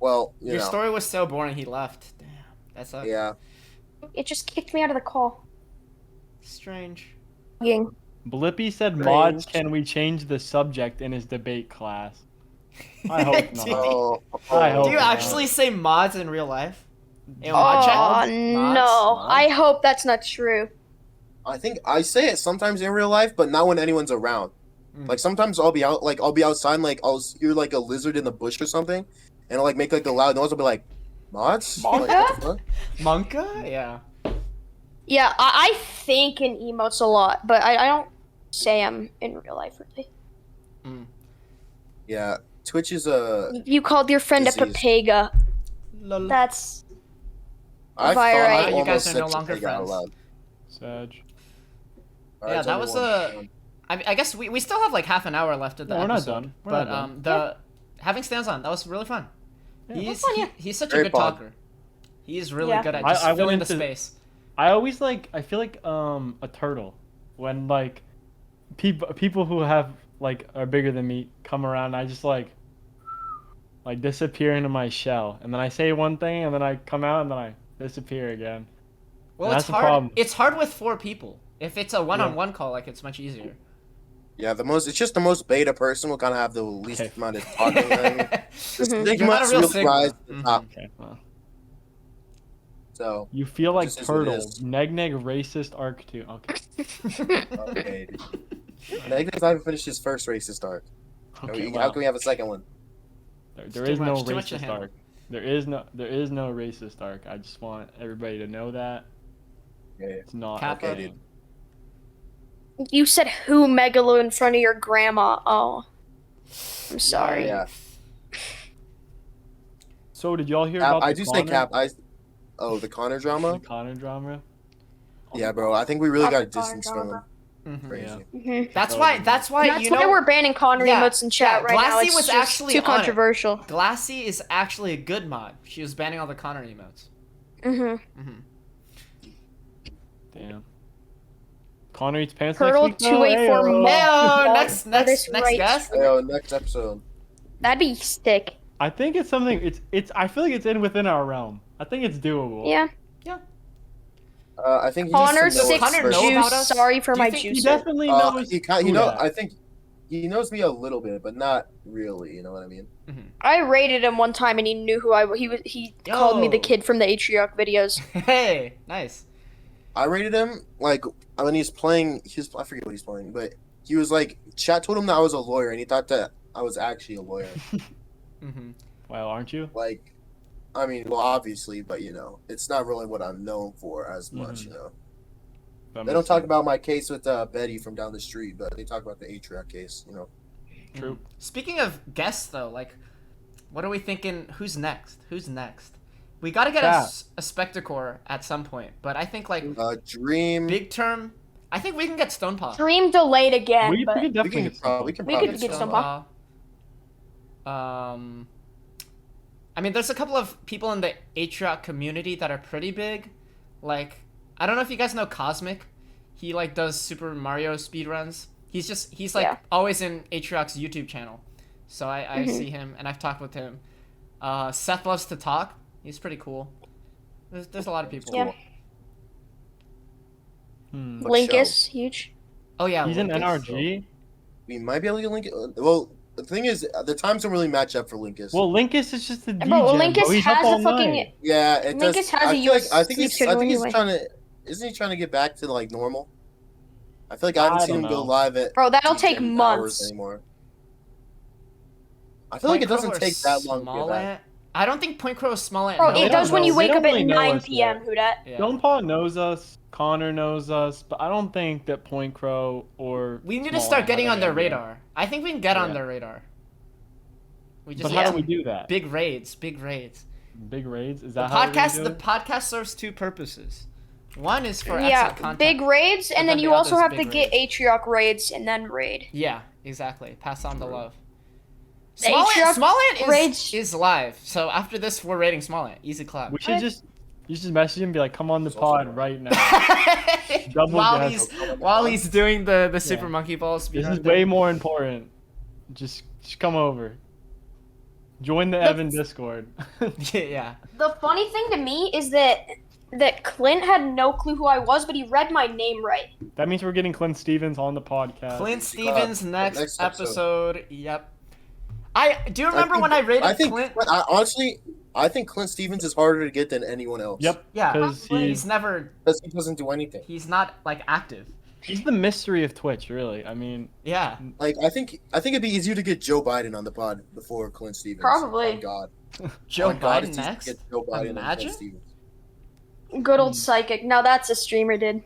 Well, you Your know, story was so boring. He left. Damn, that sucks. yeah. It just kicked me out of the call. Strange. Ying. Blippy said, Strange. "Mods, can we change the subject in his debate class?" I hope not. Oh, I hope Do you not. actually say mods in real life? In mod chat? Oh Mods? no! Mods? I hope that's not true. I think I say it sometimes in real life, but not when anyone's around. Mm. Like sometimes I'll be out, like I'll be outside, and, like I'll hear like a lizard in the bush or something, and I'll like make like a loud noise. I'll be like, "Mods? Like, what the fuck?" Monka? Yeah. Yeah, I think in emotes a lot, but I don't say them in real life really. Yeah, Twitch is a. You called your friend Disease. a papega. Lol. That's I Virate. thought I You guys almost are no said longer Chicken out friends. loud. Sag. All right, Yeah, it's that only was one. I guess we still have like half an hour left of the No, we're not episode. done. We're but not the having Stans on, that was really fun. Yeah. He's fun, yeah. he's such a Very good fun. talker. He's really Yeah. good at I- just I went filling the into- space. I always I feel like a turtle when like people who have like are bigger than me come around and I just like disappear into my shell and then I say one thing and then I come out and then I disappear again. Well, That's it's the hard. problem. It's hard with 4 people. If it's a one-on-one call, like it's much easier. Yeah, it's just the most beta person will kind of have the least Okay. amount of talking. You know what I mean? The Mhm. Sigma You're not a real really Sigma. rise to the Mhm. top. Okay. Well, So you feel like Just is what it turtle. is. Neg racist arc too. Okay. okay. Negative haven't finished his first racist arc. Okay. How can we have a second one? There too is no much- too much to racist handle. arc. There is no racist arc. I just want everybody to know that Yeah, yeah. it's not. Kappa. Okay, dude. you said who Megalo in front of your grandma. Oh, I'm sorry. Yeah. So did y'all hear Cap, about I the do say Connor- Cap. The Connor drama. The Connor drama. Yeah, bro. I think we really got to Connor distance from drama. them. Mhm. Crazy. Mhm. That's why. That's why. That's you why know, we're banning Connor Yeah, emotes in chat yeah, right now. Glassy It's was just actually too on it. controversial. Glassy is actually a good mod. She was banning all the Connor emotes. Mm-hmm. Damn. Connor eats pants Turtle next week, though? 284 Ayo. Heyo, Mod next for this right guest. stream. Yo, next episode. That'd be sick. I think it's something. It's. I feel like it's within our realm. I think it's doable. Yeah. I think he Connor needs to know Six us Connor first. know about juice. us? Sorry for Do you my think He juicer. definitely knows. He who know. that. I think he knows me a little bit, but not really. You know what I mean? I rated him one time and he knew who I was. He called me the Yo. kid from the Atriarch videos. Hey, nice. I rated him like when he's playing. I forget what he's playing, but he was like, chat told him that I was a lawyer, and he thought that I was actually a lawyer. Mm-hmm. Well, aren't you? Like, I mean, well, obviously, but it's not really what I'm known for as much. That They don't makes talk sense. about my case with Betty from down the street, but they talk about the Atriarch case. True. Speaking of guests, though, like, what are we thinking? Who's next? We gotta get Chat. a Spectacore at some point, but I think like Dream. big term. I think we can get Stonepaw. Dream delayed again, We but could We definitely can get probably, something. We could get Stonepaw. I mean, there's a couple of people in the Atriarch community that are pretty big. Like, I don't know if you guys know Cosmic. He like does Super Mario speedruns. He's like Yeah. always in Atriarch's YouTube channel. So I see him and I've talked with him. Seth loves to talk. He's pretty cool. There's a lot of people. Yeah. What Linkus, huge. Oh yeah, He's in Lucas. NRG. We might be able to get Linkus. Well, the thing is, the times don't really match up for Linkus. Well, Linkus is just a DJ. Bro, Linkus He's up has all a fucking. night. yeah, it does. Linkus has I a feel US like, I think sleep he's schedule trying anyway. to. Isn't he trying to get back to like normal? I feel like I haven't I seen him don't go know. live at. Bro, that'll 10 take hours months. anymore. I feel like it doesn't Point take Crow or that long to get Small back. Ant? I don't think Point Crow is small ant. Bro, no. they it does don't when know- you they wake don't up at really know 9 us p.m. yet. Who dat? Yeah. Stonepaw knows us. Connor knows us, but I don't think that Point Crow or We need to Small start Ant getting have on their any idea. radar. I think we can get on Yeah. their radar. We But just how do we do that? big raids. Big raids. Big raids? Is The that how we're gonna podcast. do The it? podcast serves two purposes. One is for Yeah, excellent content. big raids, But and then then the you also other's have to big get Atriarch raids and then raid. Yeah, exactly. Pass on the love. The Small Ant, Atriarch Small Ant raids- is live. So after this, we're raiding Small Ant. Easy clap. We should just message him and be like, come on the It's also pod wrong. right now. Double while gas. he's doing the Super Monkey Ball speed. This is way more important. Just come over. Join the Evan Discord. yeah. The funny thing to me is that Clint had no clue who I was, but he read my name right. That means we're getting Clint Stevens on the podcast. Clint Stevens next next episode. episode. Yep. I do you remember when I rated I think Clint? honestly, I think Clint Stevens is harder to get than anyone else. Yep. Yeah, Because he's never. Because he doesn't do anything. He's not like active. he's the mystery of Twitch, really. I mean, Yeah. Like I think it'd be easier to get Joe Biden on the pod before Clint Stevens. Probably. Oh God. Joe Oh my God, Biden it's easy to next. get Joe Biden and Imagine. Clint Stevens. Good old psychic. Now that's a streamer did.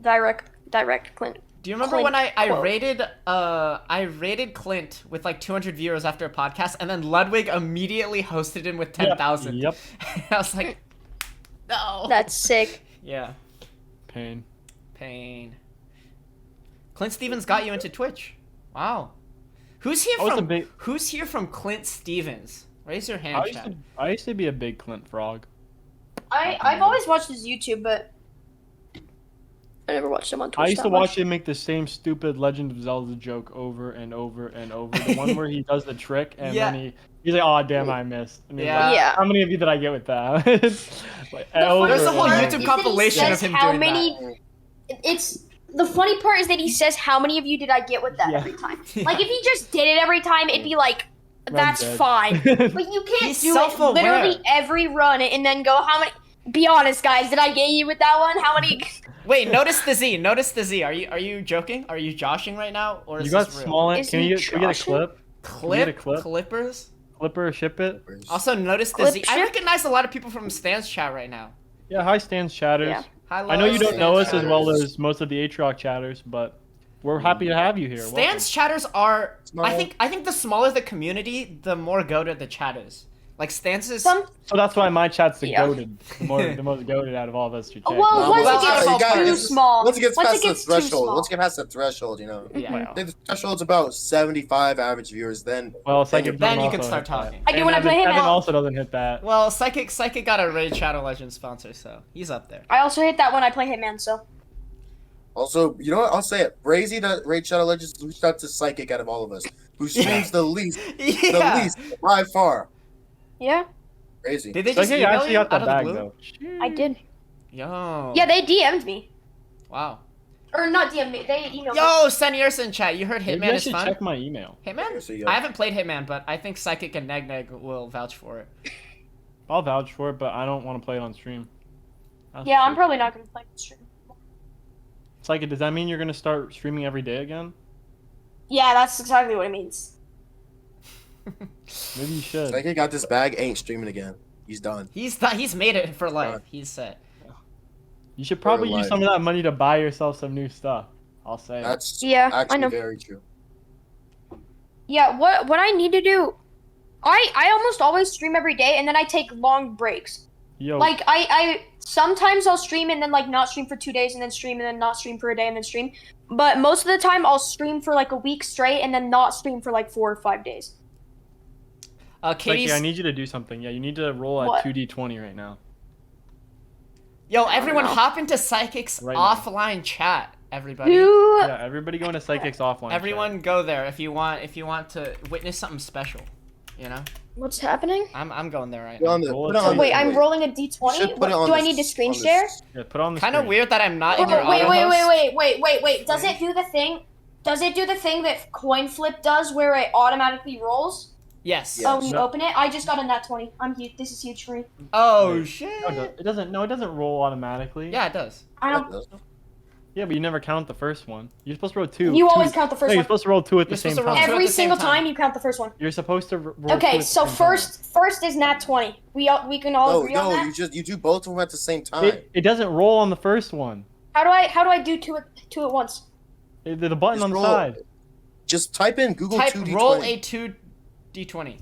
Direct Clint. Do you remember Clint when I quote. rated Clint with like 200 viewers after a podcast, and then Ludwig immediately hosted him with 10,000. Yep. I was like, no. That's sick. Yeah. Pain. Pain. Clint Stevens got you into Twitch. Wow. Who's here I was a from big- Who's here from Clint Stevens? Raise your I hand, used, chat. to, I used to be a big Clint frog. I've always watched his YouTube, but I never watched him on Twitch. I used that to much. watch him make the same stupid Legend of Zelda joke over and over and over. The one where he does the trick and Yeah. then he's like, "Oh damn, I missed." And he's Yeah. like, Yeah. how many of you did I get with that? Like, There's a whole and over. YouTube is that he compilation says of him how doing many, It's the funny part is that he says, "How many of you did I get with that?" Yeah. every time. Yeah. Like if he just did it every time, it'd be like, "That's dead. fine." But you can't He's do it self-aware. literally every run and then go, "How many?" Be honest, guys. Did I get you with that one? How many? Wait, notice the Z. Notice the Z. Are you joking? Are you joshing right now, or is You got this real? small. Is Can he we get a joshing? clip? Can we get a clip? Clippers. Clipper, ship it. Also, notice the Clip Z. I ship? recognize a lot of people from Stan's chat right now. Yeah, hi Stan's chatters. Yeah. Hi, I know you don't Lois. know us Stan's as well chatters. as most of the Aatrox chatters, but we're happy to have you here. Stan's chatters are. Small. I think the smaller the community, the more goated the chat is. Like Stanz is. Some So that's why my chat's the Yeah. goated, the most goated out of all of us. 3K. well, once well, it gets you gotta- too small. Once it gets past the too threshold, small. once it gets past the threshold, you know. Yeah. Wow. I think the threshold's about 75 average viewers. Then Well, Psychic Then doesn't you can also start hit that. talking. I do And when I play Evan Hitman. also doesn't hit that. Well, Psychic got a Raid Shadow Legends sponsor, so he's up there. I also hit that when I play Hitman. So also, you know what? I'll say it. Brazy, the Raid Shadow Legends, reached out to Psychic out of all of us, who streams the least, Yeah. the least by far. yeah, Crazy. Did they just Psychic email actually you got the out of bag blue? though. I did. Yo. Yeah, they DM'd me. Wow. Or not DM'd me. They emailed me. Yo, Senier's in chat. You heard Maybe Hitman I is should fun? check my email. Hitman? So, yeah. I haven't played Hitman, but I think Psychic and Neg will vouch for it. I'll vouch for it, but I don't want to play it on stream. That's Yeah, I'm true. probably not gonna play the stream. Psychic, does that mean you're gonna start streaming every day again? Yeah, that's exactly what it means. Maybe you should. Psychic got this bag, ain't streaming again. He's done. He's made it for life. He's set. You should probably For use life. some of that money to buy yourself some new stuff. I'll say. That's Yeah, I actually know. very true. Yeah, what I need to do, I almost always stream every day, and then I take long breaks. Yo, Like I sometimes I'll stream and then like not stream for 2 days and then stream and then not stream for a day and then stream. But most of the time I'll stream for like a week straight and then not stream for like 4 or 5 days. Katie's. Psychic, I need you to do something. Yeah, you need to roll at What? 2d20 right now. Yo, everyone, know. hop into Psychic's Right now. offline chat. Everybody. Who? Yeah, everybody go into Psychic's offline. Everyone, go there if you want to witness something special. You know, What's happening? I'm going there right Put now. on the, Roll put it on to- the- Wait, I'm rolling a You d20. should put it on Do I the- need to screen on the- share? Yeah, put on the Kind of screen. weird that I'm not in your Wait, auto host. wait. Does it do the thing? Does it do the thing that coin flip does, where it automatically rolls? Yes. Yeah. Oh, when you No. open it, I just got a nat 20. I'm huge. This is huge for me. Oh Wait. shit. No, it doesn't. No, it doesn't roll automatically. Yeah, it does. I don't. Yeah, but you never count the first one. You're supposed to roll two. You two- always count the No, first you're one. supposed to roll two at the You're same supposed to roll time. two. Every at the same single time. time you count the first one. You're supposed to roll two Okay, at the so same time. first is nat 20. We can all No, agree on no, that. you do both of them at the same time. It doesn't roll on the first one. How do I do two at once? The button Just on the roll. side. Just type in Google Type 2D20. roll a 2d20.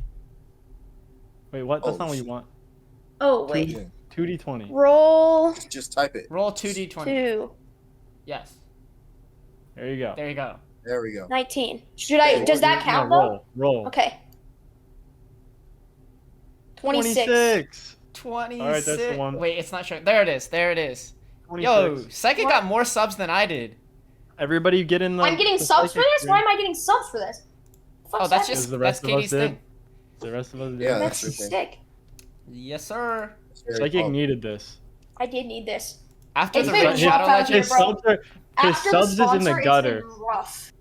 Wait, what? That's Oh, not what you shit. want. Oh wait. 2d20. Roll Just type it. Roll 2d20. 2. Yes. There you go. There you go. There we go. 19. Should I? Does that count though? Roll. Okay. 26. 26. 26. Alright, that's the one. Wait, it's not showing. There it is. There it is. 26. Yo, Psychic What? got more subs than I did. Everybody get in the. I'm getting the subs for Psychic this. stream. Why am I getting subs for this? Oh, that's Is just the that's rest of us Katie's did? thing. The rest of us did. Yeah, That's that's okay. sick. Yes, sir. It's very Psychic cool. needed this. I did need this. After It's the been Red rough Shadow out here, Legends. bro. subs are, his After subs the is in sponsor, the gutter. It's been rough.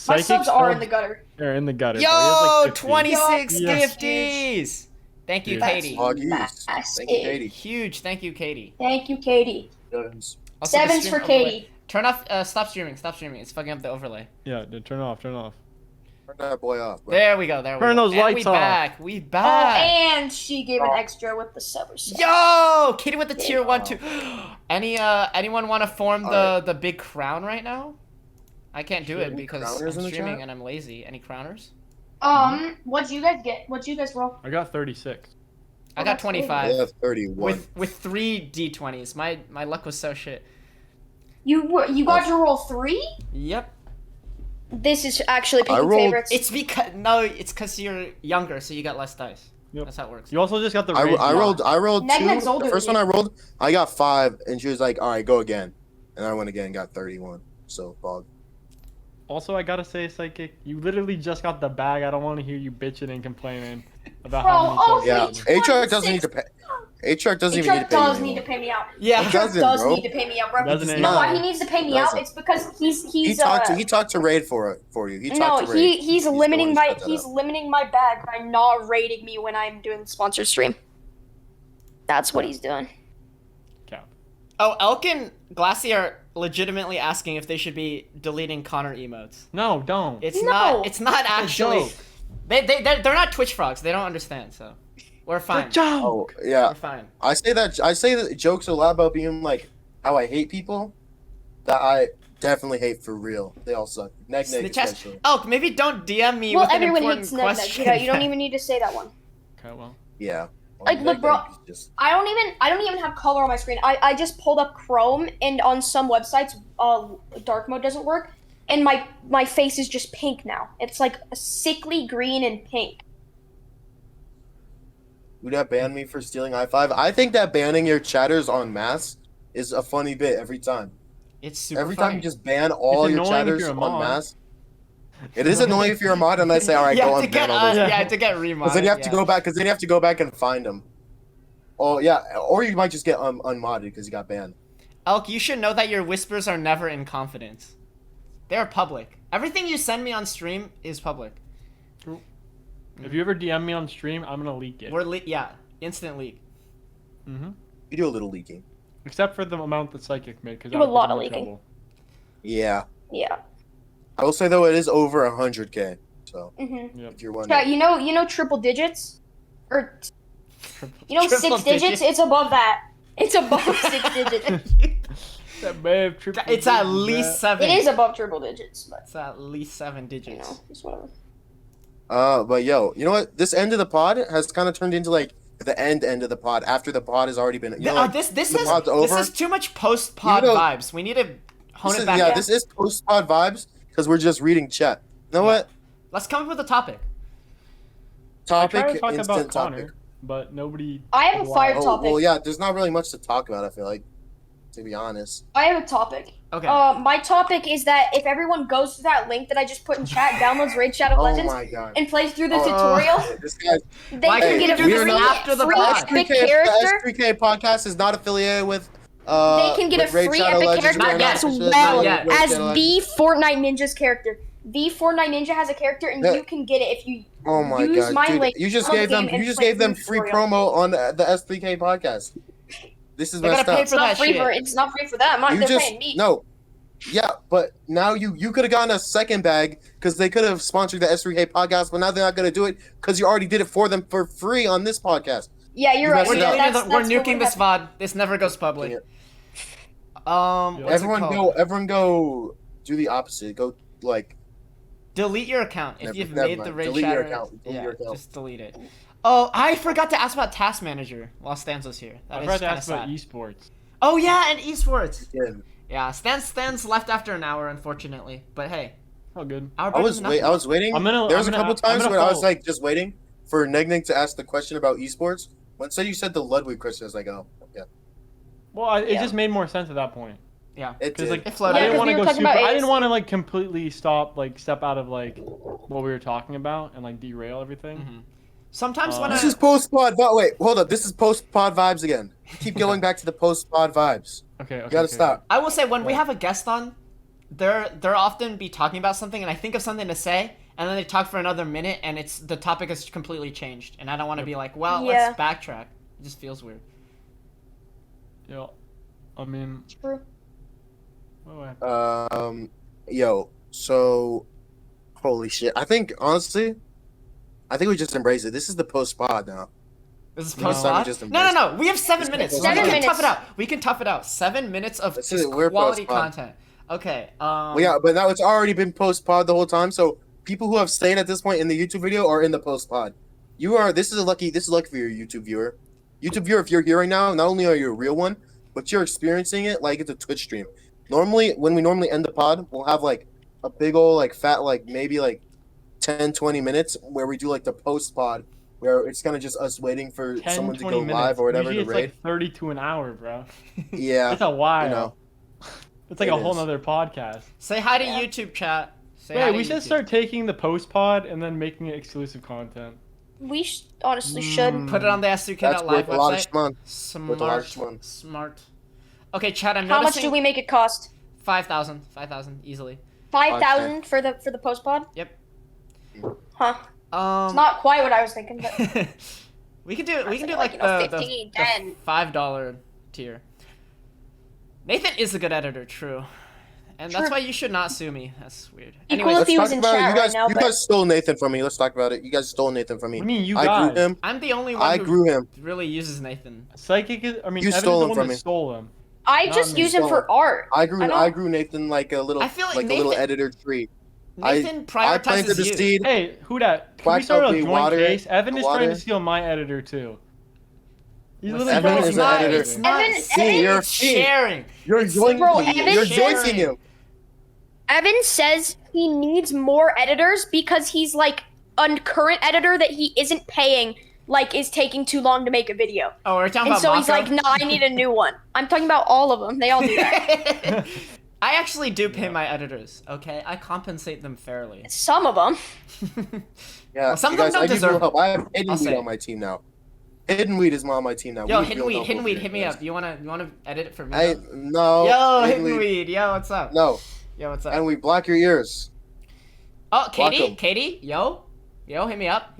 My Psychic subs are in the subs gutter. are in the gutter. Yo, bro. He has like 50. 26 Yes. gifties. Thank you, Dude. Katie. Log use. That's Thank you, it. Katie. Huge. Thank you, Katie. Thank you, Katie. Also, the Sevens stream for overlay. Katie. Turn off. Stop streaming. Stop streaming. It's fucking up the overlay. Yeah, dude, turn it off. Turn it off. Turn that boy off, bro. There we go. There we Turn go. those And lights we off. back. We Oh, back. and she gave an extra with the sub or sub. Yo, Katie with the tier 1 Wow. too. Anyone want to form the big crown right now? I can't do it Any because crowners I'm in the streaming chat? and I'm lazy. Any crowners? What'd you guys get? What'd you guys roll? I got 36. I Oh, got that's cool. 25 I have 31. with 3 d20s. My luck was so shit. You got to roll 3? Yep. This is actually I picking rolled- favorites. It's because you're younger, so you got less dice. Yep. That's how it works. You also just got the. I raid rolled mod. I rolled Negnet's 2. older The first than one I you. rolled, I got 5, and she was like, "All right, go again." And I went again and got 31. So, bog. Also, I gotta say, Psychic, you literally just got the bag. I don't want to hear you bitching and complaining about Bro, how many oh, subs Yeah, you Wait, have. HR doesn't need to pay. HR doesn't even need to HR pay you does anymore. need to pay me out. Yeah. Okay. doesn't, does bro. need to pay me out, bro. Doesn't You it? know why No. he needs to pay me out? Doesn't. It's because he's He talked to Raid for you. He no, talked to Raid. he's the limiting one who my set that he's up. limiting my bag by not rating me when I'm doing the sponsor stream. That's what he's doing. Cap. Oh, Elk and Glassy are legitimately asking if they should be deleting Connor emotes. No, don't. It's No. not. It's not a actually. joke. They're not Twitch frogs. They don't understand. So we're fine. Good job. Oh yeah, We're fine. I say that jokes a lot about being like how I hate people. That I definitely hate for real. They all suck. Neg Snitch ass. especially. Elk, maybe don't DM me Well, with an everyone important hates Ned. question. You don't even need to say that one. Okay, well. Yeah. Like, look, bro, Just... I don't even have color on my screen. I just pulled up Chrome, and on some websites, dark mode doesn't work, and my face is just pink now. It's like a sickly green and pink. Would that ban me for stealing i5? I think that banning your chatters en masse is a funny bit every time. It's super Every funny. time you just ban all It's your annoying if chatters you're a en mod. masse. It is annoying if you're a mod and I say, all right, you go have to unban get all those. to get remodded. Because then you have to go back. Because then you have to go back and find them. Oh yeah, or you might just get unmodded because you got banned. Elk, you should know that your whispers are never in confidence. They're public. Everything you send me on stream is public. If you ever DM me on stream, I'm gonna leak it. Instant leak. Mm-hmm. You do a little leaking. Except for the amount that Psychic made, because Do a lot of leaking. Yeah. Yeah. I will say though, it is over 100K. So Mhm. if you're wondering, Yeah, you know triple digits, or Triple 6 digits. digits? It's above that. It's above 6 digits. That babe, triple It's at digits, least man. 7. It is above triple digits, but It's at least 7 you digits. know, it's whatever. but yo, you know what? This end of the pod has kind of turned into like the end of the pod after the pod has already been. You know, like, This the pod's over. is too much post pod Even though- vibes. We need to hone This it is, back. yeah, in. this is post pod vibes because we're just reading chat. You know what? Let's come up with a topic. I tried Topic, to talk about instant Connor, topic. but nobody. I have a fire Oh, topic. well, yeah. There's not really much to talk about. I feel like, to be honest. I have a topic. Okay. My topic is that if everyone goes to that link that I just put in chat, downloads Raid Shadow Oh Legends, my god. and plays through the Oh, tutorial, This guy's they Why can can't get you a do this free, after the free pod? epic the character. S3K podcast is not affiliated with. They can get with a Raid free Shadow epic Legends. character Not yet. as Not well yet. Raid as Shadow Legends. the Fortnite Ninja's character. The Fortnite Ninja has a character, and Yeah. you can get it if you Oh my use god, my dude! link You just on the gave them. game and You just play gave them through free tutorial. promo on the S3K podcast. This is They messed gotta pay up. for It's not that free shit. for it's not free for them. You They're just paying me. no. Yeah, but now you could have gotten a second bag because they could have sponsored the S3K podcast, but now they're not gonna do it because you already did it for them for free on this podcast. Yeah, you're You right. messed it up. We're nuking this VOD. This never goes public. What's it Everyone called? go do the opposite. Go like Delete your account if Never- you've never made the mind. raid Delete your chatter. account. Delete Yeah, your account. just delete it. Oh, I forgot to ask about Task Manager while Stanz was here. That I is tried to kind of ask about sad. esports. Oh yeah, and esports. yeah. Yeah, Stanz left after an hour, unfortunately. But hey, Oh, good. hour I better was than nothing. waiting. I'm gonna- there was I'm a gonna- couple I'm times gonna where I was follow. like just waiting for Negning to ask the question about esports. When you said the Ludwig question, I was like, oh yeah, Well, it Yeah. just made more sense at that point. Yeah. it Because did. like It floated. I Yeah, didn't 'cause want we to were go talking super. about I didn't AS. want to like completely step out of like what we were talking about and like derail everything. Mhm. Sometimes when This I is post pod. Wait, hold up. This is post pod vibes again. Keep going back to the post pod vibes. Okay, okay. You gotta okay. stop. I will say when we have a guest on, they're often be talking about something, and I think of something to say, and then they talk for another minute, and it's the topic has completely changed, and I don't want to be like, well, Yeah. let's backtrack. It just feels weird. Yeah. I mean, True. what Yo, so, holy shit. I think honestly, we just embrace it. This is the post pod now. This is No, post we pod. just No. We have 7 It's minutes. post- we 7 can minutes. tough it out. We can tough it out. 7 minutes of That's just it, we're quality post-pod. content. Okay. Well, yeah, but now it's already been post pod the whole time. So people who have stayed at this point in the YouTube video are in the post pod. This is lucky for your YouTube viewer. YouTube viewer, if you're here right now, not only are you a real one, but you're experiencing it like it's a Twitch stream. Normally, when we normally end the pod, we'll have like a big old like fat like maybe like 10-20 minutes where we do like the post pod where it's kind of just us waiting for 10, someone to 20 go minutes. live or whatever Usually to it's raid. like 30 to an hour, bro. Yeah, It's a while. you know. It's like It a whole is. nother podcast. Say hi to Yeah. YouTube chat. Say hi Wait, to we should YouTube. start taking the post pod and then making it exclusive content. We honestly should. Put it on the S3K That's live worth a lot of website. shmon. With a lot of Smart. schmun. Smart. Okay, chat. I'm How much noticing do we make it cost? 5,000. 5,000 easily. 5,000 for the post pod? Yep. Huh. It's Um. not quite what I was thinking, but we can do it. We can do like, like you know, the 15, the 10. $5 tier. Nathan is a good editor, true, and that's True. why you should not sue me. That's weird. Be Anyways, cool if he Let's was talk in about it. chat You guys, right now, you but guys stole Nathan from me. Let's talk about it. You guys stole Nathan from me. What do you mean, you I guys? grew him. I'm the only one I who grew him. really uses Nathan. Psychic is. I mean, You Evan's stole the him one from that me. stole him. I Not just me. use him for art. I I grew don't- I grew Nathan like a little I feel like like a little Nathan- editor tree. Nathan I planted prioritizes the you. seed. Hey, who dat? Can we Quack start helped a me joint water it, case? Evan is water. trying to steal my editor too. He's Listen, literally Evan bro, is it's an not, editor. it's not Evan- See, Evan- you're it's sharing. You're It's joining. Bro, simply Evan- You're sharing. joining him. Evan says he needs more editors because he's like a current editor that he isn't paying, like is taking too long to make a video. Oh, we're talking And about so he's Mako? like, nah, I need a new one. I'm talking about all of them. They all do that. I actually do pay my editors, okay? I compensate them fairly. Some of them. Yeah, Well, some you of them guys, don't I need deserve real help. I have Hidden I'll Weed say. on my team now. Hidden Weed is on my team now. Yo, We need Hidden real Weed, help Hidden over Weed, here, hit me guys. up. You wanna edit it for me? Hey, though? no. Yo, Hidden Weed. Yo, what's up? No. Yo, what's up? And we block your ears. Oh, Katie, Welcome. Katie, yo, hit me up,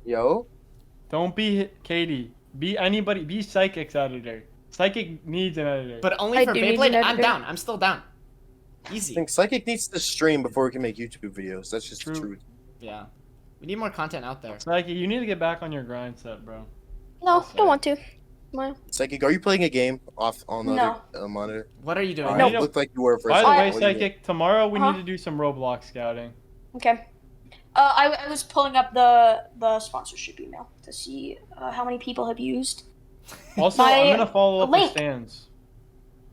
Yo. Don't be Katie. Be anybody. Be Psychic's editor. Psychic needs an editor. But only I for do need Beyblade. an I'm editor. down. I'm still down. I Easy. think Psychic needs to stream before we can make YouTube videos. That's just the True. truth. Yeah, we need more content out there. Psychic, you need to get back on your grind set, bro. No, That's don't right. want to. Well, Psychic, are you playing a game off on the No. other monitor? What are you doing? Alright, No. it looked like you were for a By the second. way, What do you Psychic, tomorrow we Huh? need to do some Roblox scouting. okay. I was pulling up the sponsorship email to see how many people have used. Also, My I'm gonna follow up link. with Stanz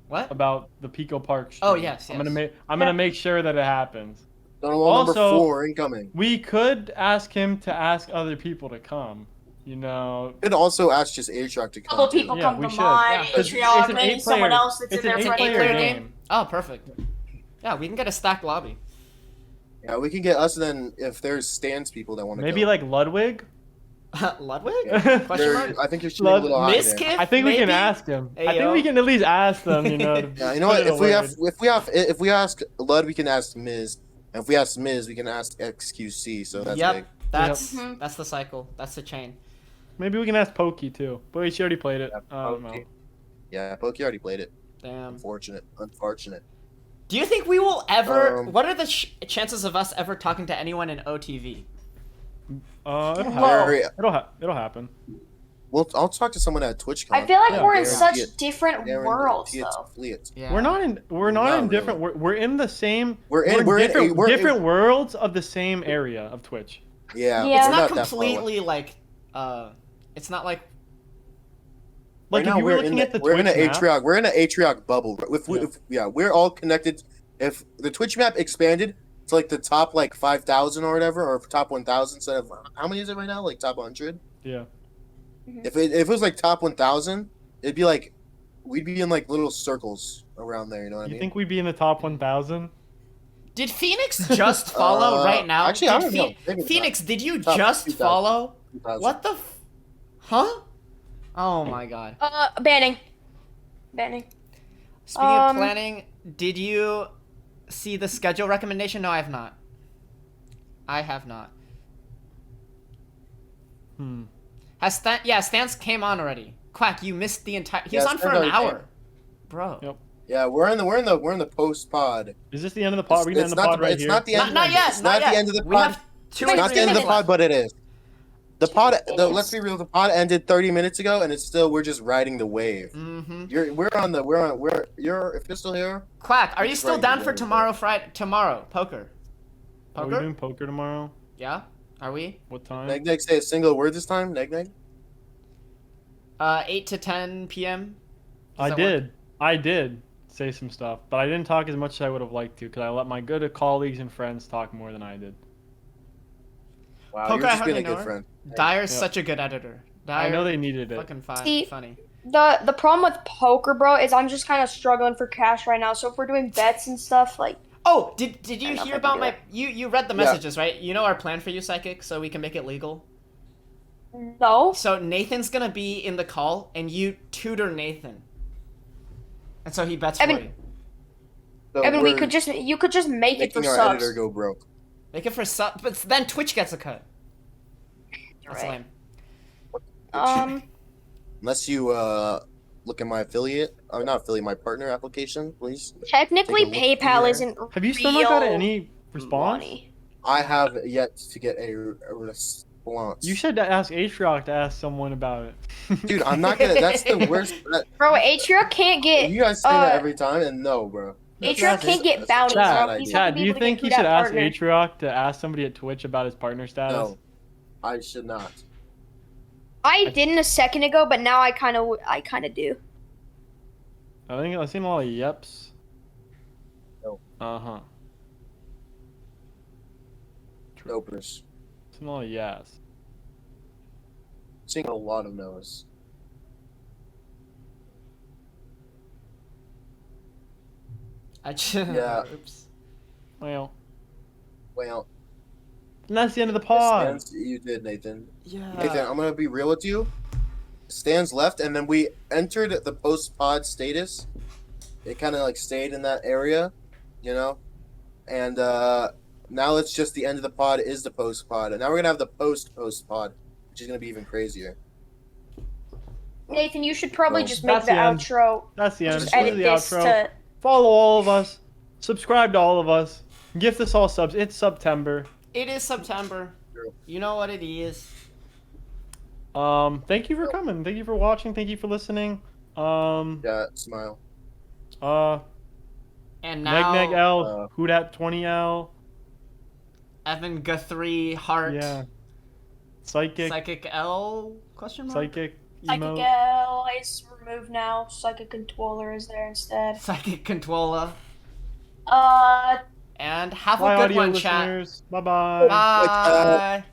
What? about the Pico Park stream. Oh, yes, I'm gonna yes. make sure that it happens. Stonewall number Also- 4 incoming. We could ask him to ask other people to come. You know, You could also ask just A-Truck to A come. couple too. people Yeah, come we to should. mine, Yeah, 'cause Patreon, it's an maybe someone eight-player- else that's it's in an there It's an for eight-player eight-player editor. game. Oh, perfect. Yeah, we can get a stacked lobby. Yeah, we can get us, and then if there's Stanz people that want to maybe go. like Ludwig. Ludwig? Yeah. Question mark? I think you're shooting a little high Miss there. Kid? I think we can maybe? ask him. Hey, I think yo. we can at least ask them. You know. Yeah, you know what? If we ask Lud, we can ask Miz. And if we ask Miz, we can ask XQC. So that's Yep, big. that's Mhm. that's the cycle. That's the chain. Maybe we can ask Pokey too. But she already played it. Yeah, I don't know. Pokey. Yeah, Pokey already played it. Damn. Unfortunate. Do you think we will ever? Um, What are the chances of us ever talking to anyone in OTV? It'll Whoa. happen. It'll happen. Well, I'll talk to someone at TwitchCon. I feel like Yeah, we're in Darren such Fiat- different Darren worlds, Fiat though. Fleet. Yeah. We're not in Not different. We're in the same. We're in different worlds of the same area of Twitch. Yeah, Yeah. It's we're not that far away. completely like. It's not like. Like Right if now, you were we're looking in at the we're in Twitch an map, Atrioc. We're in an Atrioc bubble. Yeah. We're all connected. If the Twitch map expanded to like the top like 5,000 or whatever, or top 1,000 instead of how many is it right now? Like top 100. yeah. If it was like top 1,000, it'd be like we'd be in like little circles around there. You know what I You mean? think we'd be in the top 1,000? Did Phoenix just follow right now? actually, I Did don't know. Maybe not. Phoenix, did you Top just 2,000. follow? 2,000. What the? Huh? Oh my god. Banning. Speaking of Um, planning, did you see the schedule recommendation? No, I have not. I have not. Has Stanz came on already. Quack, you missed the entire. He was Yeah, on for Stanz an already hour, bro. Yep. Yeah, we're in the post pod. Is this the end of the pod? We're gonna end the pod right it's here. not the end. Not yet. It's not yet. the end of the We pod. have two It's or not three the end of the minutes pod, left. but it is. The pod. minutes. Let's be real. The pod ended 30 minutes ago, and it's still we're just riding the wave. Mm-hmm. If you're still here, Quack, are you It's still right down here, for right tomorrow? Tomorrow, poker. Are we Poker? doing poker tomorrow? Yeah. Are we? What time? Neg Neg say a single word this time. Neg Neg. 8 to 10 p.m. Does that work? I did say some stuff, but I didn't talk as much as I would have liked to because I let my good colleagues and friends talk more than I did. Wow, Poker, you're I just being hardly a know good her. friend. Dyer's Yep. such a good editor. Dyer, I know they needed it. fucking See- funny. The problem with poker, bro, is I'm just kind of struggling for cash right now. So if we're doing bets and stuff, like, Oh, did you I don't know hear if I about can my? do You read the Yeah. messages, right? You know our plan for you, Psychic, so we can make it legal. no. So Nathan's gonna be in the call, and you tutor Nathan, and so he bets for Evan- you. So Evan, we're you could just make it for making our subs. editor go broke. Make it for sub, but then Twitch gets a cut. That's Right. lame. Unless you look at my affiliate, not affiliate, my partner application, please. Technically, Take a look PayPal here. isn't. Have you still not got real any response? money. I have yet to get a response. You should ask Atrioc to ask someone about it. Dude, I'm not gonna. That's the worst. Bro, Atria can't get. You guys say that Uh, every time, and no, bro. Atriarch can't get bounties. Chad, so he's not Chad, gonna do be you able to think get you who should that ask partner. Atriarch to ask somebody at Twitch about his partner status? No, I should not. I didn't a second ago, but now I kind of do. I think I've seen a lot of yeps. No. Uh-huh. Dopers. Seen a lot of yes. Seeing a lot of no's. I just, Yeah. Oops. Well, Well, and that's the end of the pod. Stanz, you did, Nathan. Yeah. Nathan, I'm gonna be real with you. Stanz left, and then we entered the post-pod status. It kind of like stayed in that area, you know? And now it's just the end of the pod is the post-pod. And now we're gonna have the post-post-pod, which is gonna be even crazier. Nathan, you should probably Well, just make that's the the end. outro. That's the end. Just This is edit the this outro. to. Follow all of us. Subscribe to all of us. Gift us all subs. It's September. It is September. True. You know what it is. Thank you for coming. Thank you for watching. Thank you for listening. Yeah, smile. And now, Neg L, who dat 20L. Evan Guthrie Hart. Yeah. Psychic. Psychic L? Question mark? Psychic. Psychic Emo. L is removed now. Psychic Controller is there instead. Psychic Controller. Uh. And have Bye, a good audio one, chat. listeners. Bye-bye. Bye.